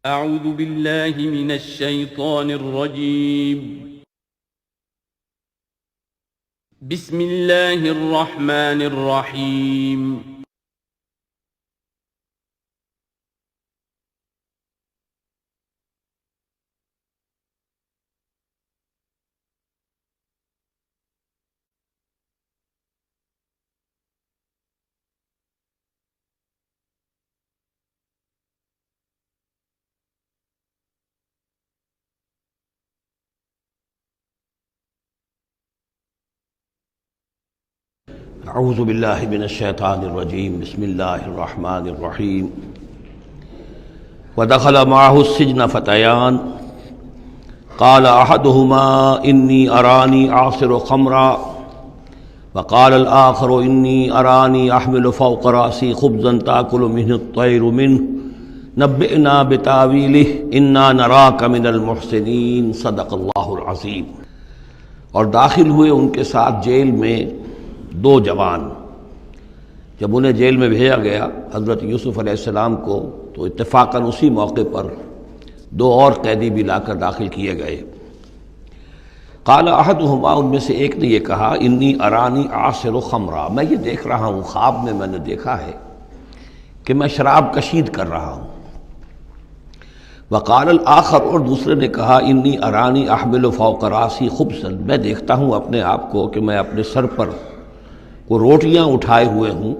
أعوذ بالله من الشيطان الرجيم. بسم الله الرحمن الرحيم. اعوذ باللہ من الشیطان الرجیم بسم اللہ الرحمن الرحیم ودخل معه السجن فتیان قال احدهما انی ارانی اعصر خمرا وقال الآخر انی ارانی احمل فوق رأسی خبزا تأکل منه الطیر منه نبئنا بتاویلہ انا نراک من المحسنین صدق اللہ العظیم۔ اور داخل ہوئے ان کے ساتھ جیل میں دو جوان۔ جب انہیں جیل میں بھیجا گیا حضرت یوسف علیہ السلام کو، تو اتفاقاً اسی موقع پر دو اور قیدی بھی لا کر داخل کیے گئے۔ قال احدہما، ان میں سے ایک نے یہ کہا، انی ارانی اعصر خمرا، میں یہ دیکھ رہا ہوں، خواب میں نے دیکھا ہے کہ میں شراب کشید کر رہا ہوں۔ وقال الآخر، اور دوسرے نے کہا، انی ارانی احمل فوق راسی خبزا، میں دیکھتا ہوں اپنے آپ کو کہ میں اپنے سر پر وہ روٹیاں اٹھائے ہوئے ہوں،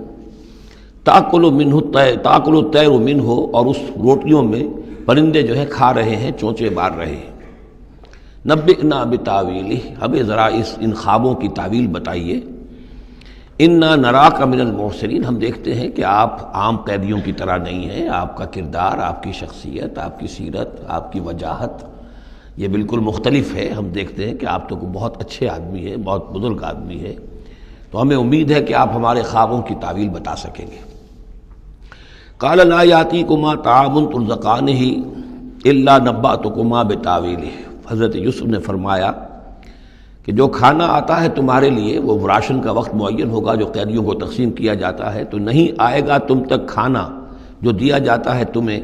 تاکل الطیر منہ، اور اس روٹیوں میں پرندے جو ہے کھا رہے ہیں، چونچے مار رہے ہیں۔ نبئنا بتاویلہ، ہمیں ذرا ان خوابوں کی تعویل بتائیے۔ انا نراک من المحسنین، ہم دیکھتے ہیں کہ آپ عام قیدیوں کی طرح نہیں ہیں، آپ کا کردار، آپ کی شخصیت، آپ کی سیرت، آپ کی وجاہت یہ بالکل مختلف ہے۔ ہم دیکھتے ہیں کہ آپ تو بہت اچھے آدمی ہیں، بہت بزرگ آدمی ہے، تو ہمیں امید ہے کہ آپ ہمارے خوابوں کی تعویل بتا سکیں گے۔ قال لا یاتیکما طعام ترزقانہ الا نبأتکما بتاویلہ، حضرت یوسف نے فرمایا کہ جو کھانا آتا ہے تمہارے لیے، وہ راشن کا وقت معین ہوگا جو قیدیوں کو تقسیم کیا جاتا ہے، تو نہیں آئے گا تم تک کھانا جو دیا جاتا ہے تمہیں،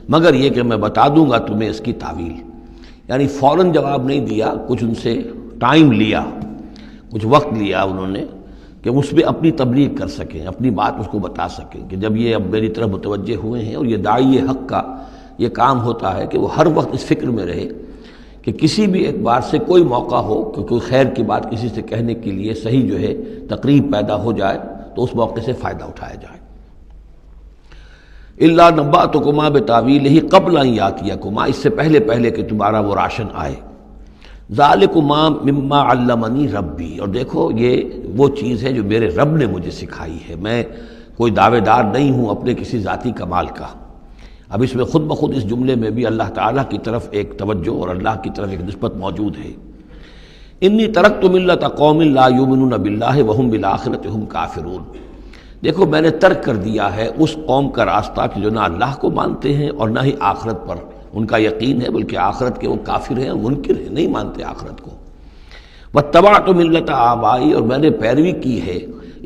مگر یہ کہ میں بتا دوں گا تمہیں اس کی تعویل۔ یعنی فوراً جواب نہیں دیا، کچھ ان سے ٹائم لیا، کچھ وقت لیا انہوں نے کہ اس پہ اپنی تبلیغ کر سکیں، اپنی بات اس کو بتا سکیں کہ جب یہ اب میری طرف متوجہ ہوئے ہیں۔ اور یہ داعی حق کا یہ کام ہوتا ہے کہ وہ ہر وقت اس فکر میں رہے کہ کسی بھی اعتبار سے کوئی موقع ہو کہ کوئی خیر کی بات کسی سے کہنے کے لیے صحیح جو ہے تقریب پیدا ہو جائے تو اس موقع سے فائدہ اٹھایا جائے۔ الا نبأتکما بتاویلہ قبل ان یاتیکما، اس سے پہلے کہ تمہارا وہ راشن آئے۔ ذالکما مما علمنی ربی، اور دیکھو یہ وہ چیز ہے جو میرے رب نے مجھے سکھائی ہے، میں کوئی دعوے دار نہیں ہوں اپنے کسی ذاتی کمال کا۔ اب اس میں خود بخود اس جملے میں بھی اللہ تعالیٰ کی طرف ایک توجہ اور اللہ کی طرف ایک نسبت موجود ہے۔ انی ترکت ملت قوم لا یؤمنون باللہ وہم بالآخرۃ ہم کافرون، دیکھو میں نے ترک کر دیا ہے اس قوم کا راستہ کہ جو نہ اللہ کو مانتے ہیں اور نہ ہی آخرت پر ان کا یقین ہے، بلکہ آخرت کے وہ کافر ہیں، منکر ہیں، نہیں مانتے آخرت کو۔ واتبعت ملت آبائی، اور میں نے پیروی کی ہے،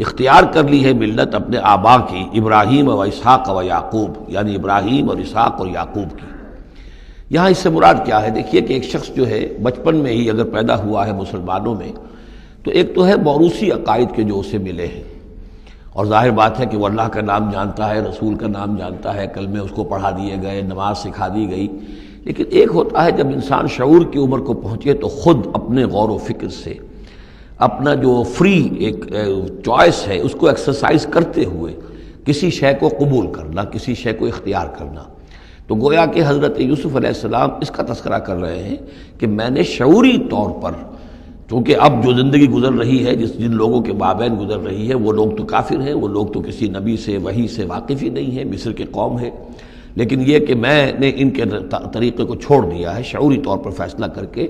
اختیار کر لی ہے ملت اپنے آبا کی، ابراہیم و اسحاق و یعقوب، یعنی ابراہیم اور اسحاق اور یعقوب کی۔ یہاں اس سے مراد کیا ہے؟ دیکھیے کہ ایک شخص جو ہے بچپن میں ہی اگر پیدا ہوا ہے مسلمانوں میں، تو ایک تو ہے موروثی عقائد کے جو اسے ملے ہیں، اور ظاہر بات ہے کہ وہ اللہ کا نام جانتا ہے، رسول کا نام جانتا ہے، کلمے اس کو پڑھا دیے گئے، نماز سکھا دی گئی۔ لیکن ایک ہوتا ہے جب انسان شعور کی عمر کو پہنچے تو خود اپنے غور و فکر سے اپنا جو فری ایک چوائس ہے اس کو ایکسرسائز کرتے ہوئے کسی شے کو قبول کرنا، کسی شے کو اختیار کرنا۔ تو گویا کہ حضرت یوسف علیہ السلام اس کا تذکرہ کر رہے ہیں کہ میں نے شعوری طور پر، چونکہ اب جو زندگی گزر رہی ہے، جن لوگوں کے مابین گزر رہی ہے، وہ لوگ تو کافر ہیں، وہ لوگ تو کسی نبی سے وحی سے واقف ہی نہیں ہیں، مصر کے قوم ہے، لیکن یہ کہ میں نے ان کے طریقے کو چھوڑ دیا ہے شعوری طور پر فیصلہ کر کے،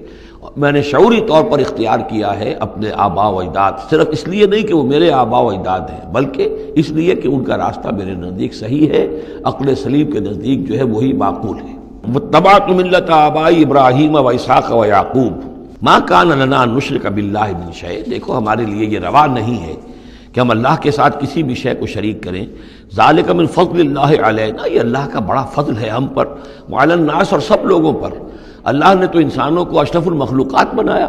میں نے شعوری طور پر اختیار کیا ہے اپنے آبا و اجداد، صرف اس لیے نہیں کہ وہ میرے آبا و اجداد ہیں، بلکہ اس لیے کہ ان کا راستہ میرے نزدیک صحیح ہے، عقل سلیم کے نزدیک جو ہے وہی معقول ہے۔ واتبعت ملت آبائی ابراہیم و اسحاق و یعقوب ما کان لنا ان نشرک باللہ من شیء، دیکھو ہمارے لیے یہ روا نہیں ہے کہ ہم اللہ کے ساتھ کسی بھی شے کو شریک کریں. ذالک من فضل اللہ علینا، یہ اللہ کا بڑا فضل ہے ہم پر، وعلی الناس، اور سب لوگوں پر. اللہ نے تو انسانوں کو اشرف المخلوقات بنایا،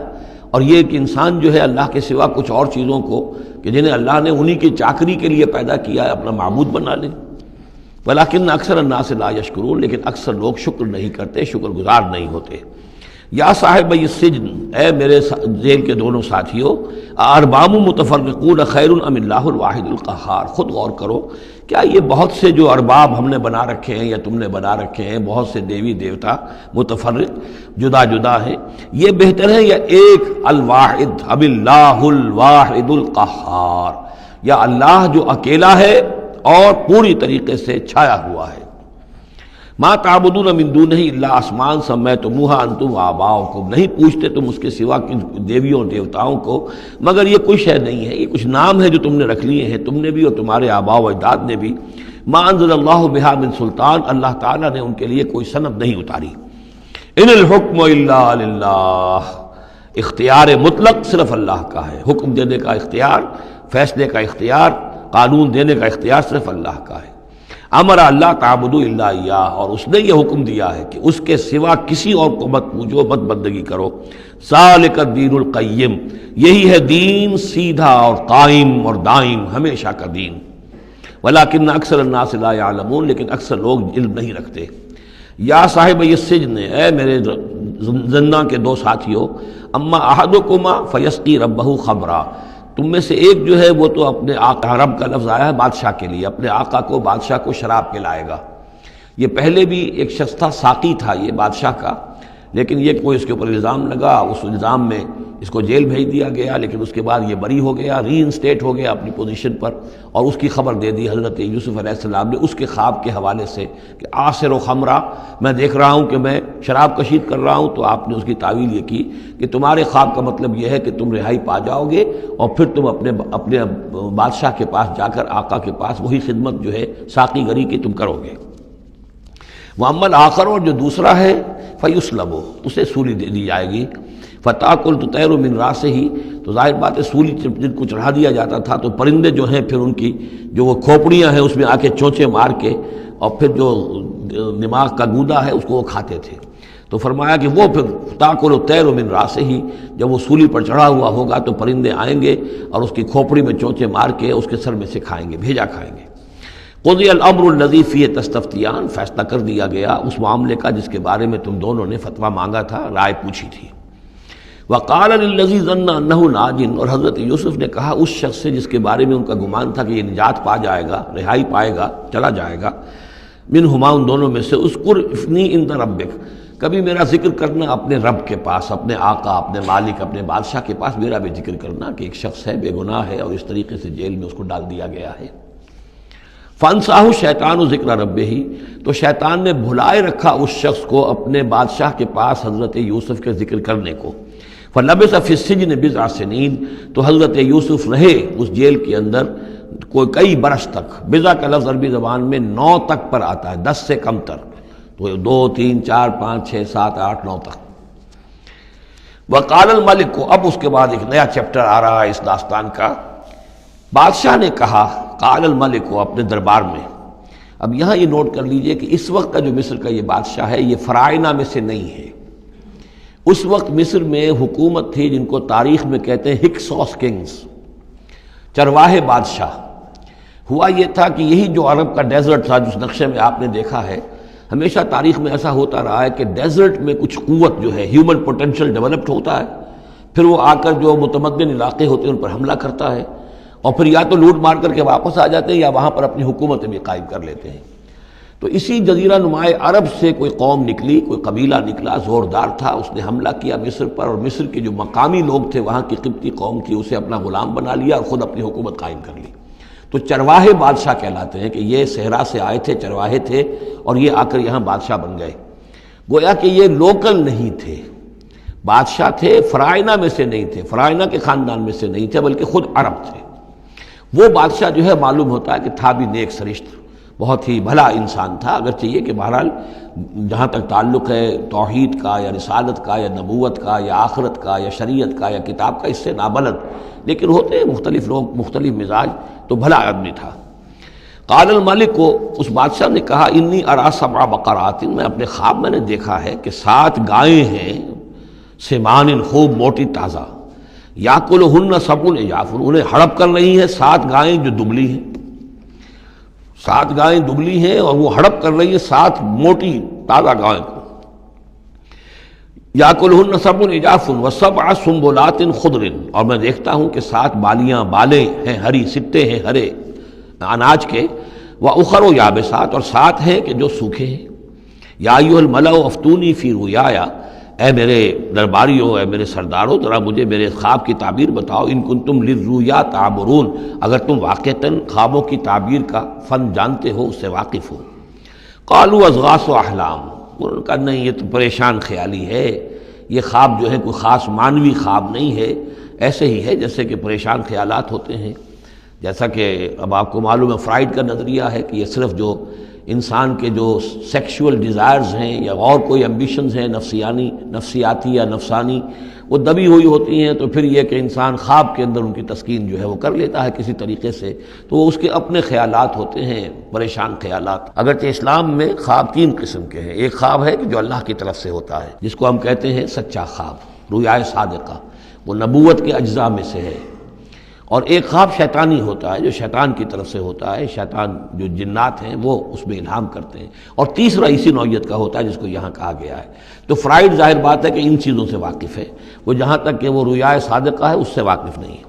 اور یہ کہ انسان جو ہے اللہ کے سوا کچھ اور چیزوں کو کہ جنہیں اللہ نے انہی کی چاکری کے لیے پیدا کیا ہے اپنا معبود بنا لیں. ولیکن اکثر الناس لا یشکرون، لیکن اکثر لوگ شکر نہیں کرتے، شکر گزار نہیں ہوتے. یا صاحب السجن، اے میرے جیل کے دونوں ساتھیوں، ارباب متفرقون خیر ام اللہ الواحد القہار. خود غور کرو، کیا یہ بہت سے جو ارباب ہم نے بنا رکھے ہیں یا تم نے بنا رکھے ہیں، بہت سے دیوی دیوتا متفرق جدا جدا ہیں، یہ بہتر ہے یا ایک الواحد ام اللہ الواحد القہار، یا اللہ جو اکیلا ہے اور پوری طریقے سے چھایا ہوا ہے. ما تعبدون من دونہ الا اسماء سمیتموہا انتم وآباؤکم، نہیں پوچھتے تم اس کے سوا دیویوں اور دیوتاؤں کو مگر یہ کوئی شے نہیں ہے، یہ کچھ نام ہے جو تم نے رکھ لیے ہیں، تم نے بھی اور تمہارے آباء و اجداد نے بھی. ما انزل اللہ بہا من سلطان، اللہ تعالیٰ نے ان کے لیے کوئی سند نہیں اتاری. ان الحکم الا للہ، اختیار مطلق صرف اللہ کا ہے. حکم دینے کا اختیار، فیصلے کا اختیار، قانون دینے کا اختیار صرف اللہ کا ہے. امر اللہ تعبدوا الا اياه، اور اس نے یہ حکم دیا ہے کہ اس کے سوا کسی اور کو مت پوجو، مت بندگی کرو. ذالک الدین القیم، یہی ہے دین سیدھا اور قائم اور دائم، ہمیشہ کا دین. ولکن اکثر الناس لا يعلمون، لیکن اکثر لوگ علم نہیں رکھتے. یا صاحب السجن، اے میرے زندان کے دو ساتھیوں، اما احدکما فیسقی ربہ خمرا، تم میں سے ایک جو ہے وہ تو اپنے آقا، رب کا لفظ آیا ہے بادشاہ کے لیے، اپنے آقا کو، بادشاہ کو شراب پلائے گا. یہ پہلے بھی ایک شخص تھا، ساقی تھا یہ بادشاہ کا، لیکن یہ کوئی اس کے اوپر الزام لگا، اس الزام میں اس کو جیل بھیج دیا گیا، لیکن اس کے بعد یہ بری ہو گیا، ری انسٹیٹ ہو گیا اپنی پوزیشن پر، اور اس کی خبر دے دی حضرت یوسف علیہ السلام نے اس کے خواب کے حوالے سے کہ آصر و خمرہ، میں دیکھ رہا ہوں کہ میں شراب کشید کر رہا ہوں. تو آپ نے اس کی تعویل یہ کی کہ تمہارے خواب کا مطلب یہ ہے کہ تم رہائی پا جاؤ گے، اور پھر تم اپنے بادشاہ کے پاس جا کر، آقا کے پاس وہی خدمت جو ہے ساقی گری کی تم کرو گے. محمد آخر، اور جو دوسرا ہے فیسلب، اسے سولی دے دی جائے گی. فتاکل تطیر من راسہ ہی، تو ظاہر بات ہے سولی جن کو چڑھا دیا جاتا تھا تو پرندے جو ہیں پھر ان کی جو وہ کھوپڑیاں ہیں اس میں آ کے چونچے مار کے، اور پھر جو دماغ کا گودا ہے اس کو وہ کھاتے تھے. تو فرمایا کہ وہ پھر تاکل الطیر من راسہ ہی، جب وہ سولی پر چڑھا ہوا ہوگا تو پرندے آئیں گے اور اس کی کھوپڑی میں چونچے مار کے اس کے سر میں سے کھائیں گے، بھیجا کھائیں گے. قضی الامر الذی فیہ تستفتیان، فیصلہ کر دیا گیا اس معاملے کا جس کے بارے میں تم دونوں نے فتویٰ مانگا تھا، رائے پوچھی تھی. وقال للذی ظن انہ ناج، اور حضرت یوسف نے کہا اس شخص سے جس کے بارے میں ان کا گمان تھا کہ یہ نجات پا جائے گا، رہائی پائے گا، چلا جائے گا، منہما، ان دونوں میں سے، اذکر افنی عند ربک، کبھی میرا ذکر کرنا اپنے رب کے پاس، اپنے آقا، اپنے مالک، اپنے بادشاہ کے پاس میرا بھی ذکر کرنا کہ ایک شخص ہے بے گناہ ہے اور اس طریقے سے جیل میں اس کو ڈال دیا گیا ہے. فانساہ شیطان ذکر ربہ، تو شیطان نے بھلائے رکھا اس شخص کو اپنے بادشاہ کے پاس حضرت یوسف کے ذکر کرنے کو. فلبث فی السجن بضع سنین، تو حضرت یوسف رہے اس جیل کے اندر کئی برس تک. بضع کا لفظ عربی زبان میں 9 تک پر آتا ہے، 10 سے کم تر، تو 2 3 4 5 6 7 8 9 تک. وقال الملک کو، اب اس کے بعد ایک نیا چیپٹر آ رہا ہے اس داستان کا. بادشاہ نے کہا، قال الملک کو، اپنے دربار میں. اب یہاں یہ نوٹ کر لیجئے کہ اس وقت کا جو مصر کا یہ بادشاہ ہے یہ فرائنہ میں سے نہیں ہے. اس وقت مصر میں حکومت تھی جن کو تاریخ میں کہتے ہیں ہکسوس کنگز، چرواہے بادشاہ. ہوا یہ تھا کہ یہی جو عرب کا ڈیزرٹ تھا جس نقشے میں آپ نے دیکھا ہے، ہمیشہ تاریخ میں ایسا ہوتا رہا ہے کہ ڈیزرٹ میں کچھ قوت جو ہے، ہیومن پوٹینشل ڈیولپڈ ہوتا ہے، پھر وہ آ کر جو متمدن علاقے ہوتے ہیں ان پر حملہ کرتا ہے، اور پھر یا تو لوٹ مار کر کے واپس آ جاتے ہیں یا وہاں پر اپنی حکومتیں بھی قائم کر لیتے ہیں. تو اسی جزیرہ نمائے عرب سے کوئی قوم نکلی، کوئی قبیلہ نکلا، زوردار تھا، اس نے حملہ کیا مصر پر، اور مصر کے جو مقامی لوگ تھے وہاں کی قبطی قوم کی، اسے اپنا غلام بنا لیا اور خود اپنی حکومت قائم کر لی. تو چرواہے بادشاہ کہلاتے ہیں کہ یہ صحرا سے آئے تھے، چرواہے تھے، اور یہ آ کر یہاں بادشاہ بن گئے. گویا کہ یہ لوکل نہیں تھے، بادشاہ تھے، فرائنہ میں سے نہیں تھے، فرائنہ کے خاندان میں سے نہیں تھے، بلکہ خود عرب تھے. وہ بادشاہ جو ہے معلوم ہوتا ہے کہ تھا بھی نیک سرشت، بہت ہی بھلا انسان تھا، اگرچہ یہ کہ بہرحال جہاں تک تعلق ہے توحید کا یا رسالت کا یا نبوت کا یا آخرت کا یا شریعت کا یا کتاب کا، اس سے نابلد، لیکن ہوتے ہیں مختلف لوگ مختلف مزاج، تو بھلا آدمی تھا۔ قال الملک کو اس بادشاہ نے کہا انی ارا سبع بقرات، میں اپنے خواب میں نے دیکھا ہے کہ 7 گائیں ہیں، سمان خوب موٹی تازہ، یاکلہن سبع عجاف، انہیں ہڑپ کر رہی ہیں 7 گائیں جو دبلی ہیں، 7 گائیں دبلی ہیں اور وہ ہڑپ کر رہی ہیں 7 موٹی تازہ گائیں کو۔ یاکلہن سبع عجاف وسبع سنبلات خضر، اور میں دیکھتا ہوں کہ 7 بالیں ہیں ہری، سٹے ہیں ہرے اناج کے، وَأُخَرُ یابسات، اور 7 ہیں کہ جو سوکھے ہیں۔ یا ایھا الملأ افتونی فی رؤیایا، اے میرے درباریوں، اے میرے سرداروں، ذرا مجھے میرے خواب کی تعبیر بتاؤ، ان کنتم للرؤیا تعبرون، اگر تم واقعتاً خوابوں کی تعبیر کا فن جانتے ہو، اس سے واقف ہو۔ قالوا اضغاث احلام، انہوں نے کہا نہیں یہ تو پریشان خیالی ہے، یہ خواب جو ہے کوئی خاص معنوی خواب نہیں ہے، ایسے ہی ہے جیسے کہ پریشان خیالات ہوتے ہیں۔ جیسا کہ اب آپ کو معلوم ہے فرائڈ کا نظریہ ہے کہ یہ صرف جو انسان کے جو سیکشول ڈیزائرز ہیں یا اور کوئی ایمبیشنز ہیں نفسیاتی یا نفسانی، وہ دبی ہوئی ہوتی ہیں، تو پھر یہ کہ انسان خواب کے اندر ان کی تسکین جو ہے وہ کر لیتا ہے کسی طریقے سے، تو وہ اس کے اپنے خیالات ہوتے ہیں، پریشان خیالات۔ اگرچہ اسلام میں خواب 3 قسم کے ہیں، ایک خواب ہے کہ جو اللہ کی طرف سے ہوتا ہے، جس کو ہم کہتے ہیں سچا خواب، رؤیا صادقہ، وہ نبوت کے اجزاء میں سے ہے، اور ایک خواب شیطانی ہوتا ہے جو شیطان کی طرف سے ہوتا ہے، شیطان جو جنات ہیں وہ اس میں الہام کرتے ہیں، اور تیسرا اسی نوعیت کا ہوتا ہے جس کو یہاں کہا گیا ہے۔ تو فرائڈ ظاہر بات ہے کہ ان چیزوں سے واقف ہے، وہ جہاں تک کہ وہ رؤیا صادقہ ہے اس سے واقف نہیں ہے۔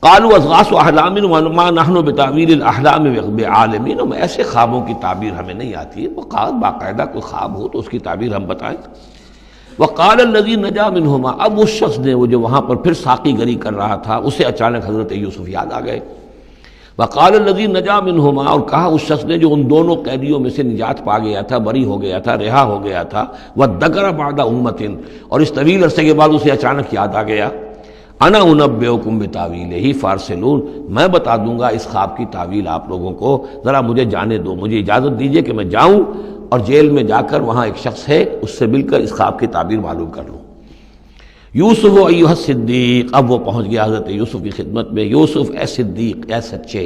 قالوا اضغاث احلام وما نحن بتاویل الاحلام بعالمین، اور ایسے خوابوں کی تعبیر ہمیں نہیں آتی ہے، وہ باقاعدہ کوئی خواب ہو تو اس کی تعبیر ہم بتائیں۔ وقال الذی نجا منہما، اب اس شخص نے، وہ جو وہاں پر پھر ساقی گری کر رہا تھا، اسے اچانک حضرت یوسف یاد آ گئے۔ وقال الذی نجا منہما، اور کہا اس شخص نے جو ان دونوں قیدیوں میں سے نجات پا گیا تھا، بری ہو گیا تھا، رہا ہو گیا تھا، وذکر بعد امۃ، اور اس طویل عرصے کے بعد اسے اچانک یاد آ گیا، انا انبئکم بتاویلہ فارسلون، میں بتا دوں گا اس خواب کی تعویل آپ لوگوں کو، ذرا مجھے جانے دو، مجھے اجازت دیجئے کہ میں جاؤں اور جیل میں جا کر وہاں ایک شخص ہے اس سے مل کر اس خواب کی تعبیر معلوم کر لوں۔ یوسف ایھا الصدیق، اب وہ پہنچ گیا حضرت یوسف کی خدمت میں، یوسف اے صدیق، اے سچے،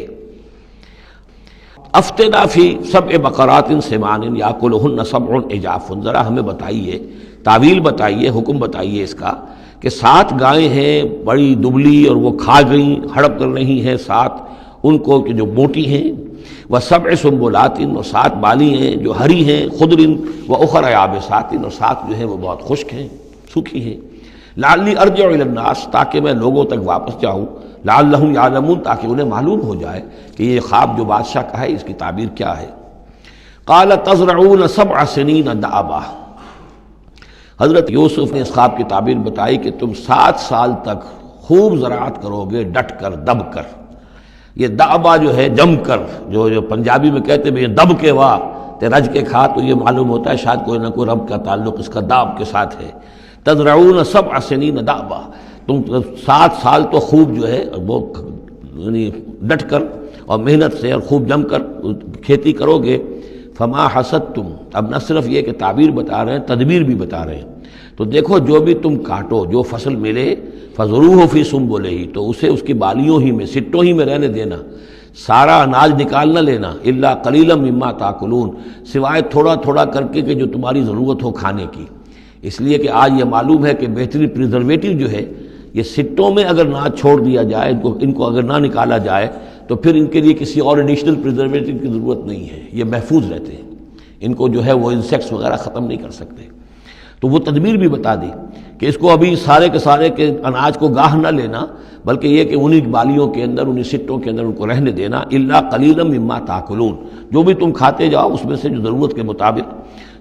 افتنا فی سبع بقرات سمان یاکلہن سبع عجاف، ذرا ہمیں بتائیے، تعویل بتائیے، حکم بتائیے اس کا کہ 7 گائیں ہیں بڑی دبلی اور وہ کھا گئیں، ہڑپ کر رہی ہیں 7 ان کو کہ جو موٹی ہیں، وسبع سنبلات، اور 7 بالی ہیں جو ہری ہیں، خضر واخر یابسات، اور 7 جو ہیں وہ بہت خشک ہیں، سوکھی ہیں، لعلی ارجع الی الناس، تاکہ میں لوگوں تک واپس جاؤں، لعلہم یعلمون، تاکہ انہیں معلوم ہو جائے کہ یہ خواب جو بادشاہ کا ہے اس کی تعبیر کیا ہے۔ قال تزرعون 7 سنین دأبا، حضرت یوسف نے اس خواب کی تعبیر بتائی کہ تم 7 سال تک خوب زراعت کرو گے، ڈٹ کر، دب کر۔ یہ دأبا جو ہے جم کر، جو پنجابی میں کہتے ہیں یہ دب کے واہ تے رج کے کھا، تو یہ معلوم ہوتا ہے شاید کوئی نہ کوئی رب کا تعلق اس کا داب کے ساتھ ہے۔ تزرعون 7 سنین دأبا، تم 7 سال تو خوب جو ہے وہ یعنی ڈٹ کر اور محنت سے اور خوب جم کر کھیتی کرو گے۔ فما حصدتم، اب نہ صرف یہ کہ تعبیر بتا رہے ہیں، تدبیر بھی بتا رہے ہیں، تو دیکھو جو بھی تم کاٹو، جو فصل ملے، فضروہ فی سنبلہ، تو اسے اس کی بالیوں ہی میں، سٹوں ہی میں رہنے دینا، سارا اناج نکال نہ لینا، الا قلیلا مما تاکلون، سوائے تھوڑا تھوڑا کر کے کہ جو تمہاری ضرورت ہو کھانے کی، اس لیے کہ آج یہ معلوم ہے کہ بہترین پریزرویٹو جو ہے یہ سٹوں میں اگر نہ چھوڑ دیا جائے، ان کو اگر نہ نکالا جائے تو پھر ان کے لیے کسی اور ایڈیشنل پریزرویٹو کی ضرورت نہیں ہے، یہ محفوظ رہتے ہیں، ان کو جو ہے وہ انسیکٹس وغیرہ ختم نہیں کر سکتے۔ تو وہ تدبیر بھی بتا دی کہ اس کو ابھی سارے کے سارے کے اناج کو گاہ نہ لینا، بلکہ یہ کہ انہی بالیوں کے اندر، انہی سٹوں کے اندر ان کو رہنے دینا، الا قلیلا مما تاکلون، جو بھی تم کھاتے جاؤ اس میں سے جو ضرورت کے مطابق۔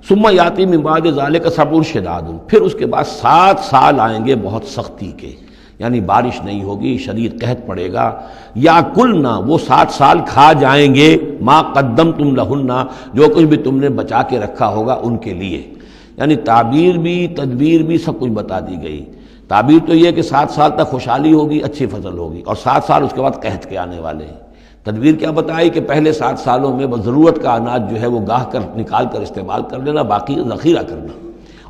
ثم یاتی من بعد ذلک صبر شداد، پھر اس کے بعد 7 سال آئیں گے بہت سختی کے، یعنی بارش نہیں ہوگی، شدید قحط پڑے گا، یا کلنا، وہ 7 سال کھا جائیں گے، ما قدمتم لہن، جو کچھ بھی تم نے بچا کے رکھا ہوگا ان کے لیے، یعنی تعبیر بھی تدبیر بھی سب کچھ بتا دی گئی۔ تعبیر تو یہ کہ 7 سال تک خوشحالی ہوگی، اچھی فصل ہوگی، اور 7 سال اس کے بعد قحط کے آنے والے ہیں، تدبیر کیا بتائی کہ پہلے 7 سالوں میں بس ضرورت کا اناج جو ہے وہ گاہ کر نکال کر استعمال کر لینا، باقی ذخیرہ کرنا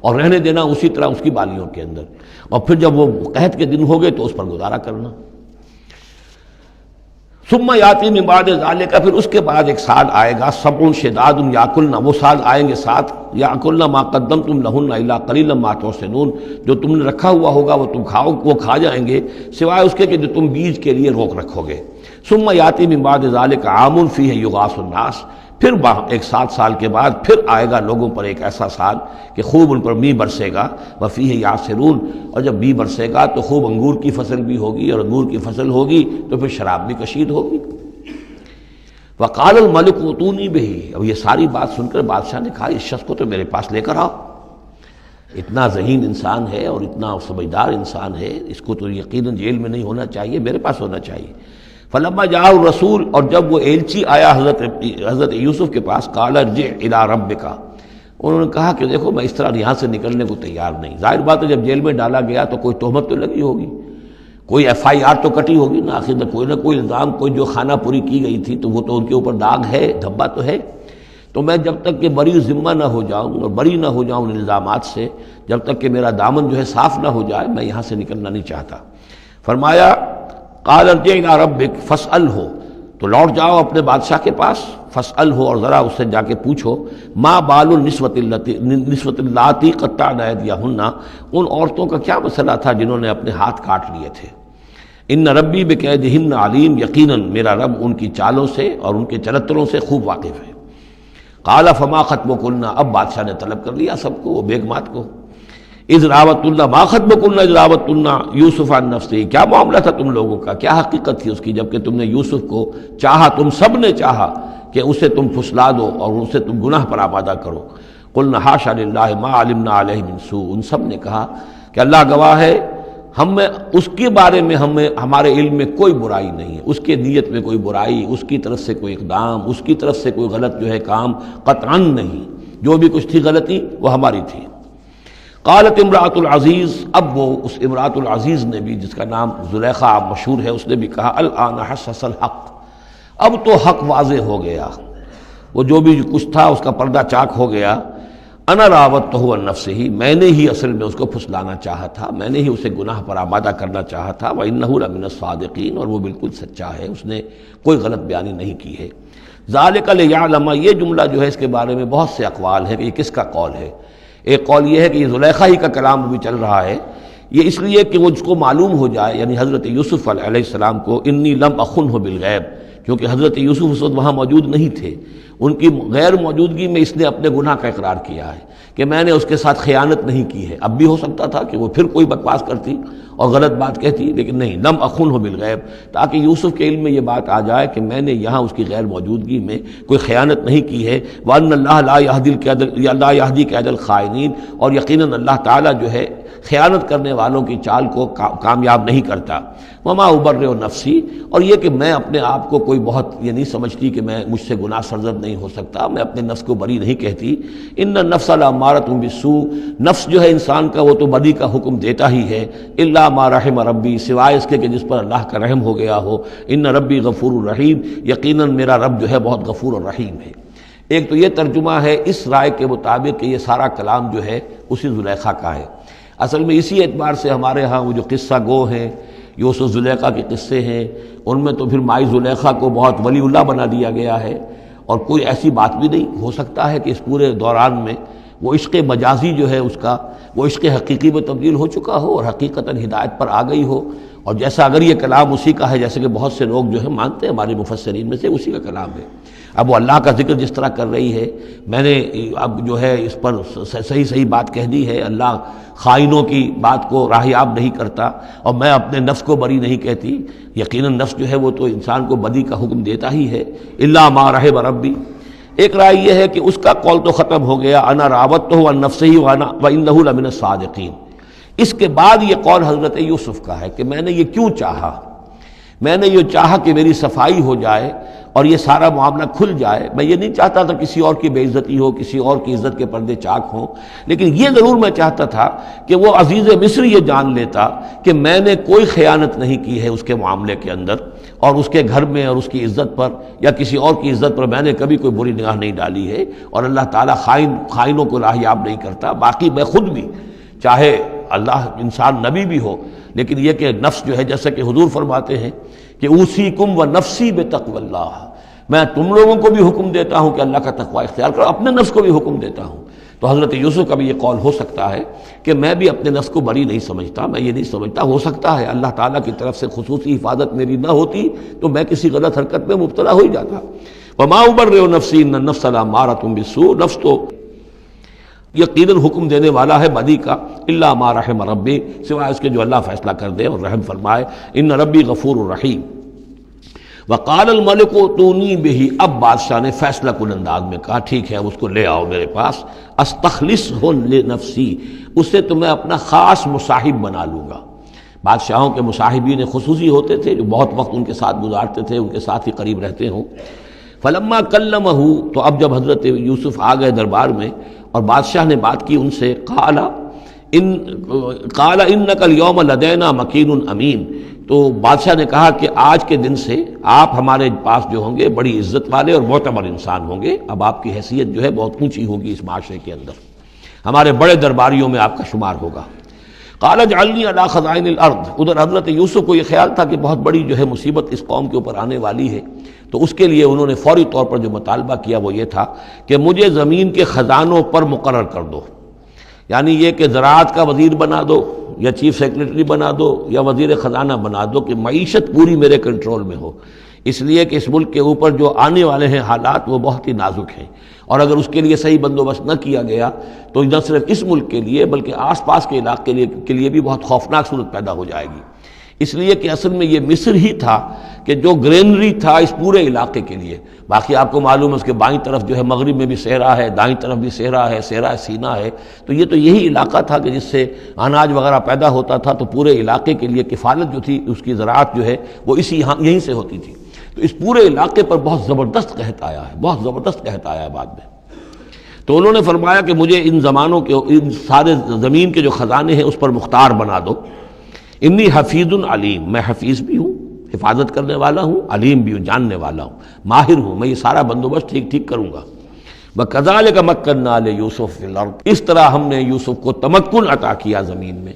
اور رہنے دینا اسی طرح اس کی بالیوں کے اندر، اور پھر جب وہ قحط کے دن ہو گئے تو اس پر گزارا کرنا۔ ثم یاتی من بعد ذالک، پھر اس کے بعد ایک سال آئے گا، سبع شداد یاکلن، وہ سال آئیں گے 7، یاکلن ما قدمتم لہن الا قلیلا ما تحسنون، جو تم نے رکھا ہوا ہوگا وہ تم کھاؤ، وہ کھا جائیں گے سوائے اس کے کہ جو تم بیج کے لیے روک رکھو گے۔ ثم یاتی من بعد ذالک عام فیہ یغاث الناس، پھر ایک 7 سال کے بعد پھر آئے گا لوگوں پر ایک ایسا سال کہ خوب ان پر می برسے گا، وفیہ یعصرون، اور جب می برسے گا تو خوب انگور کی فصل بھی ہوگی، اور انگور کی فصل ہوگی تو پھر شراب بھی کشید ہوگی۔ وقال الملک اوتونی بہ، اب یہ ساری بات سن کر بادشاہ نے کہا اس شخص کو تو میرے پاس لے کر آؤ، اتنا ذہین انسان ہے اور اتنا سمجھدار انسان ہے، اس کو تو یقیناً جیل میں نہیں ہونا چاہیے، میرے پاس ہونا چاہیے۔ فلما جاء الرسول، اور جب وہ ایلچی آیا حضرت یوسف کے پاس، قال ارجع الی ربک، انہوں نے کہا کہ دیکھو میں اس طرح یہاں سے نکلنے کو تیار نہیں۔ ظاہر بات ہے جب جیل میں ڈالا گیا تو کوئی تہمت تو لگی ہوگی، کوئی FIR تو کٹی ہوگی نا، آخر نہ کوئی الزام، کوئی جو خانہ پوری کی گئی تھی تو وہ تو ان کے اوپر داغ ہے، دھبا تو ہے۔ تو میں جب تک کہ بری ذمہ نہ ہو جاؤں اور بری نہ ہو جاؤں ان الزامات سے، جب تک کہ میرا دامن جو ہے صاف نہ ہو جائے، میں یہاں سے نکلنا نہیں چاہتا۔ فرمایا قال ارجع الی ربک فاسألہ، تو لوٹ جاؤ اپنے بادشاہ کے پاس، فاسألہ، اور ذرا اس سے جا کے پوچھو، ما بال النسوۃ اللاتی قطعن ایدیہن، ان عورتوں کا کیا مسئلہ تھا جنہوں نے اپنے ہاتھ کاٹ لیے تھے۔ ان ربی بکیدہن علیم، یقیناً میرا رب ان کی چالوں سے اور ان کے چرتروں سے خوب واقف ہے۔ قال فما خطبکن، اب بادشاہ نے طلب کر لیا سب کو، وہ بیگمات کو، اذ راوتن، ما خطبکن اذ راوتن یوسف عن نفسہ، کیا معاملہ تھا تم لوگوں کا، کیا حقیقت تھی اس کی جب کہ تم نے یوسف کو چاہا، تم سب نے چاہا کہ اسے تم پھسلا دو اور اسے تم گناہ پر آمادہ کرو۔ قلنا حاشا للہ ما علمنا علیہ من سوء، ان سب نے کہا کہ اللہ گواہ ہے ہمیں اس کے بارے میں ہمارے علم میں کوئی برائی نہیں ہے، اس کے نیت میں کوئی برائی، اس کی طرف سے کوئی اقدام، اس کی طرف سے کوئی غلط جو ہے کام قطعاً نہیں، جو بھی کچھ تھی غلطی وہ ہماری تھی۔ قالت امرأۃ العزیز، اب وہ اس امرأۃ العزیز نے بھی، جس کا نام زلیخا مشہور ہے، اس نے بھی کہا الآن حسس الحق، اب تو حق واضح ہو گیا، وہ جو بھی کچھ تھا اس کا پردہ چاک ہو گیا۔ انا راوتہ عن نفسہ، میں نے ہی اصل میں اس کو پھسلانا چاہا تھا، میں نے ہی اسے گناہ پر آمادہ کرنا چاہا تھا، وانہ لمن الصادقین، اور وہ بالکل سچا ہے، اس نے کوئی غلط بیانی نہیں کی ہے۔ ذالک لیعلم، یہ جملہ جو ہے اس کے بارے میں بہت سے اقوال ہیں کہ یہ کس کا قول ہے۔ ایک قول یہ ہے کہ یہ زلیخا ہی کا کلام بھی چل رہا ہے، یہ اس لیے کہ وہ اس کو معلوم ہو جائے، یعنی حضرت یوسف علیہ السلام کو، انی لم اخنہ بالغیب، کیونکہ حضرت یوسف اس وقت وہاں موجود نہیں تھے، ان کی غیر موجودگی میں اس نے اپنے گناہ کا اقرار کیا ہے کہ میں نے اس کے ساتھ خیانت نہیں کی ہے۔ اب بھی ہو سکتا تھا کہ وہ پھر کوئی بکواس کرتی اور غلط بات کہتی، لیکن نہیں، لم اخنہ بالغیب، تاکہ یوسف کے علم میں یہ بات آ جائے کہ میں نے یہاں اس کی غیر موجودگی میں کوئی خیانت نہیں کی ہے۔ وَأَنَّ اللَّهَ لَا يَهْدِي كَيْدَ الْخَائِنِينَ، اور یقیناً اللہ تعالیٰ جو ہے خیانت کرنے والوں کی چال کو کامیاب نہیں کرتا۔ وما ابرئ نفسی، اور یہ کہ میں اپنے آپ کو کوئی بہت یہ نہیں سمجھتی کہ میں مجھ سے گناہ سرزد نہیں ہو سکتا، میں اپنے نفس کو بری نہیں کہتی۔ ان النفس لامارۃ بالسوء، نفس جو ہے انسان کا وہ تو بدی کا حکم دیتا ہی ہے، الا ما رحم ربی، سوائے اس کے کہ جس پر اللہ کا رحم ہو گیا ہو۔ ان ربی غفور الرحیم، یقیناً میرا رب جو ہے بہت غفور اور رحیم ہے۔ ایک تو یہ ترجمہ ہے اس رائے کے مطابق کہ یہ سارا کلام جو ہے اسی زلیخا کا ہے۔ اصل میں اسی اعتبار سے ہمارے ہاں وہ جو قصہ گو ہیں، یوسف زلیخا کے قصے ہیں، ان میں تو پھر مائی زلیخا کو بہت ولی اللہ بنا دیا گیا ہے، اور کوئی ایسی بات بھی نہیں ہو سکتا ہے کہ اس پورے دوران میں وہ عشق مجازی جو ہے اس کا وہ عشق حقیقی میں تبدیل ہو چکا ہو اور حقیقتاً ہدایت پر آ گئی ہو، اور جیسا اگر یہ کلام اسی کا ہے جیسے کہ بہت سے لوگ جو ہے مانتے ہیں ہمارے مفسرین میں سے، اسی کا کلام ہے۔ اب وہ اللہ کا ذکر جس طرح کر رہی ہے، میں نے اب جو ہے اس پر صحیح بات کہہ دی ہے، اللہ خائنوں کی بات کو راہیاب نہیں کرتا، اور میں اپنے نفس کو بری نہیں کہتی، یقیناً نفس جو ہے وہ تو انسان کو بدی کا حکم دیتا ہی ہے، الا ما رحم ربی۔ ایک رائے یہ ہے کہ اس کا قول تو ختم ہو گیا، انا راوتہ عن نفسہ وانہ لمن الصادقین۔ اس کے بعد یہ قول حضرت یوسف کا ہے کہ میں نے یہ کیوں چاہا، میں نے یہ چاہا کہ میری صفائی ہو جائے اور یہ سارا معاملہ کھل جائے۔ میں یہ نہیں چاہتا تھا کسی اور کی بے عزتی ہو، کسی اور کی عزت کے پردے چاک ہوں، لیکن یہ ضرور میں چاہتا تھا کہ وہ عزیز مصر یہ جان لیتا کہ میں نے کوئی خیانت نہیں کی ہے اس کے معاملے کے اندر، اور اس کے گھر میں اور اس کی عزت پر یا کسی اور کی عزت پر میں نے کبھی کوئی بری نگاہ نہیں ڈالی ہے، اور اللہ تعالیٰ خائنوں کو راہیاب نہیں کرتا۔ باقی میں خود بھی، چاہے اللہ انسان نبی بھی ہو، لیکن یہ کہ نفس جو ہے، جیسا کہ حضور فرماتے ہیں کہ اوصیکم و نفسی بتقوی اللہ، میں تم لوگوں کو بھی حکم دیتا ہوں کہ اللہ کا تقوی اختیار کرو، اپنے نفس کو بھی حکم دیتا ہوں۔ تو حضرت یوسف کا بھی یہ قول ہو سکتا ہے کہ میں بھی اپنے نفس کو بری نہیں سمجھتا، میں یہ نہیں سمجھتا، ہو سکتا ہے اللہ تعالیٰ کی طرف سے خصوصی حفاظت میری نہ ہوتی تو میں کسی غلط حرکت میں مبتلا ہو ہی جاتا۔ وما ابرئ نفسی ان النفس لامارۃ بالسوء، نفس تو یقیناً حکم دینے والا ہے بدی کا، الا ما رحم ربی، سوائے اس کے جو اللہ فیصلہ کر دے اور رحم فرمائے، ان ربی غفور الرحیم۔ وقال الملک اتونی بہ، اب بادشاہ نے فیصلہ کن انداز میں کہا ٹھیک ہے اب اس کو لے آؤ میرے پاس، استخلصہ لنفسی، اسے تو میں اپنا خاص مصاحب بنا لوں گا۔ بادشاہوں کے مصاحبین خصوصی ہوتے تھے جو بہت وقت ان کے ساتھ گزارتے تھے، ان کے ساتھ ہی قریب رہتے ہوں۔ فلما کلمہ، تو اب جب حضرت یوسف آ گئے دربار میں اور بادشاہ نے بات کی ان سے، قال انک اليوم لدینا مکین امین، تو بادشاہ نے کہا کہ آج کے دن سے آپ ہمارے پاس جو ہوں گے بڑی عزت والے اور معتبر انسان ہوں گے، اب آپ کی حیثیت جو ہے بہت اونچی ہوگی اس معاشرے کے اندر، ہمارے بڑے درباریوں میں آپ کا شمار ہوگا۔ قال اجعلنی علی خزائن الارض، ادھر حضرت یوسف کو یہ خیال تھا کہ بہت بڑی جو ہے مصیبت اس قوم کے اوپر آنے والی ہے، تو اس کے لیے انہوں نے فوری طور پر جو مطالبہ کیا وہ یہ تھا کہ مجھے زمین کے خزانوں پر مقرر کر دو، یعنی یہ کہ زراعت کا وزیر بنا دو یا چیف سیکرٹری بنا دو یا وزیر خزانہ بنا دو، کہ معیشت پوری میرے کنٹرول میں ہو، اس لیے کہ اس ملک کے اوپر جو آنے والے ہیں حالات وہ بہت ہی نازک ہیں، اور اگر اس کے لیے صحیح بندوبست نہ کیا گیا تو نہ صرف اس ملک کے لیے بلکہ آس پاس کے علاقے کے لیے بھی بہت خوفناک صورت پیدا ہو جائے گی، اس لیے کہ اصل میں یہ مصر ہی تھا کہ جو گرینری تھا اس پورے علاقے کے لیے۔ باقی آپ کو معلوم ہے اس کے بائیں طرف جو ہے مغرب میں بھی صحرا ہے، دائیں طرف بھی صحرا ہے، صحرا سینا ہے، تو یہ تو یہی علاقہ تھا کہ جس سے اناج وغیرہ پیدا ہوتا تھا، تو پورے علاقے کے لیے کفالت جو تھی اس کی زراعت جو ہے وہ یہیں سے ہوتی تھی، تو اس پورے علاقے پر بہت زبردست قحط آیا ہے، بہت زبردست قحط آیا ہے بعد میں۔ تو انہوں نے فرمایا کہ مجھے ان زمانوں کے ان سارے زمین کے جو خزانے ہیں اس پر مختار بنا دو، انی حفیظ علیم، میں حفیظ بھی ہوں، حفاظت کرنے والا ہوں، علیم بھی ہوں، جاننے والا ہوں، ماہر ہوں، میں یہ سارا بندوبست ٹھیک کروں گا۔ وَكَذَلِكَ مَكَّنَّا لِيُوسُفَ فِي الْأَرْضِ، اس طرح ہم نے یوسف کو تمکن عطا کیا زمین میں،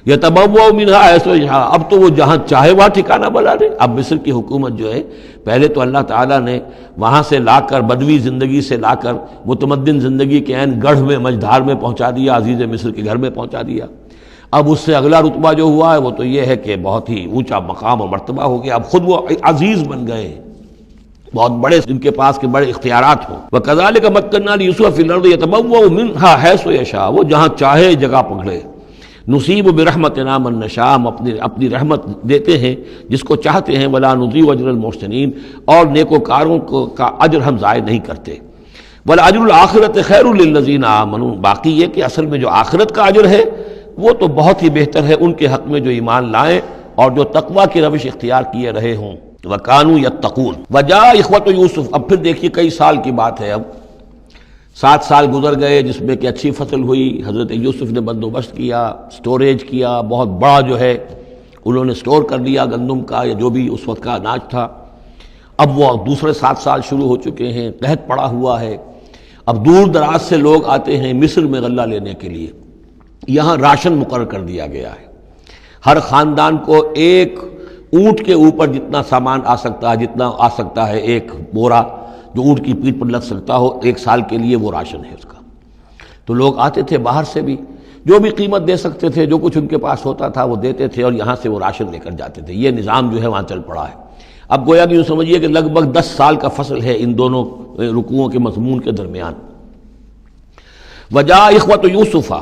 يَتَبَوَّأُ مِنْهَا حَيْثُ يَشَاءُ، اب تو وہ جہاں چاہے وہاں ٹھکانہ بنا لے۔ اب مصر کی حکومت جو ہے پہلے تو اللہ تعالیٰ نے وہاں سے لا کر بدوی زندگی سے لا کر متمدن زندگی کے عین گڑھ میں مجدھار میں پہنچا دیا، عزیز مصر کے گھر میں پہنچا دیا۔ اب اس سے اگلا رتبہ جو ہوا ہے وہ تو یہ ہے کہ بہت ہی اونچا مقام اور مرتبہ ہو گیا، اب خود وہ عزیز بن گئے ہیں، بہت بڑے ان کے پاس کے بڑے اختیارات ہوں۔ وَكَذَلِكَ مَكَّنَّا لِيُوسُفَ فِي الْأَرْضِ يَتَبَوَّأُ مِنْهَا حَيْثُ يَشَاءُ، وہ جہاں چاہے جگہ پکڑے۔ نصیب برحمتنا من نشاء، ہم اپنی رحمت دیتے ہیں جس کو چاہتے ہیں، ولا نضيع اجر المحسنین، اور نیکوکاروں کا اجر ہم ضائع نہیں کرتے۔ وَلَأَجْرُ الْآخِرَةِ خَيْرٌ لِلَّذِينَ آمَنُوا، باقی یہ کہ اصل میں جو آخرت کا اجر ہے وہ تو بہت ہی بہتر ہے ان کے حق میں جو ایمان لائیں اور جو تقوی کی روش اختیار کیے رہے ہوں۔ وَكَانُوا يَتَّقُونَ۔ وَجَاءَ إِخْوَةُ يُوسُف، اب پھر دیکھیے کئی سال کی بات ہے، اب 7 سال گزر گئے جس میں کہ اچھی فصل ہوئی، حضرت یوسف نے بندوبست کیا، سٹوریج کیا، بہت بڑا جو ہے انہوں نے سٹور کر لیا گندم کا یا جو بھی اس وقت کا اناج تھا۔ اب وہ دوسرے 7 سال شروع ہو چکے ہیں، قحط پڑا ہوا ہے، اب دور دراز سے لوگ آتے ہیں مصر میں غلہ لینے کے لیے، یہاں راشن مقرر کر دیا گیا ہے، ہر خاندان کو ایک اونٹ کے اوپر جتنا سامان آ سکتا ہے، جتنا آ سکتا ہے ایک بورا جو اونٹ کی پیٹھ پر لگ سکتا ہو، 1 سال کے لیے وہ راشن ہے اس کا۔ تو لوگ آتے تھے باہر سے بھی، جو بھی قیمت دے سکتے تھے، جو کچھ ان کے پاس ہوتا تھا وہ دیتے تھے اور یہاں سے وہ راشن لے کر جاتے تھے۔ یہ نظام جو ہے وہاں چل پڑا ہے۔ اب گویا کہ یوں سمجھیے کہ لگ بھگ 10 سال کا فصل ہے ان دونوں رکوعوں کے مضمون کے درمیان۔ وجاء اخوۃ یوسف،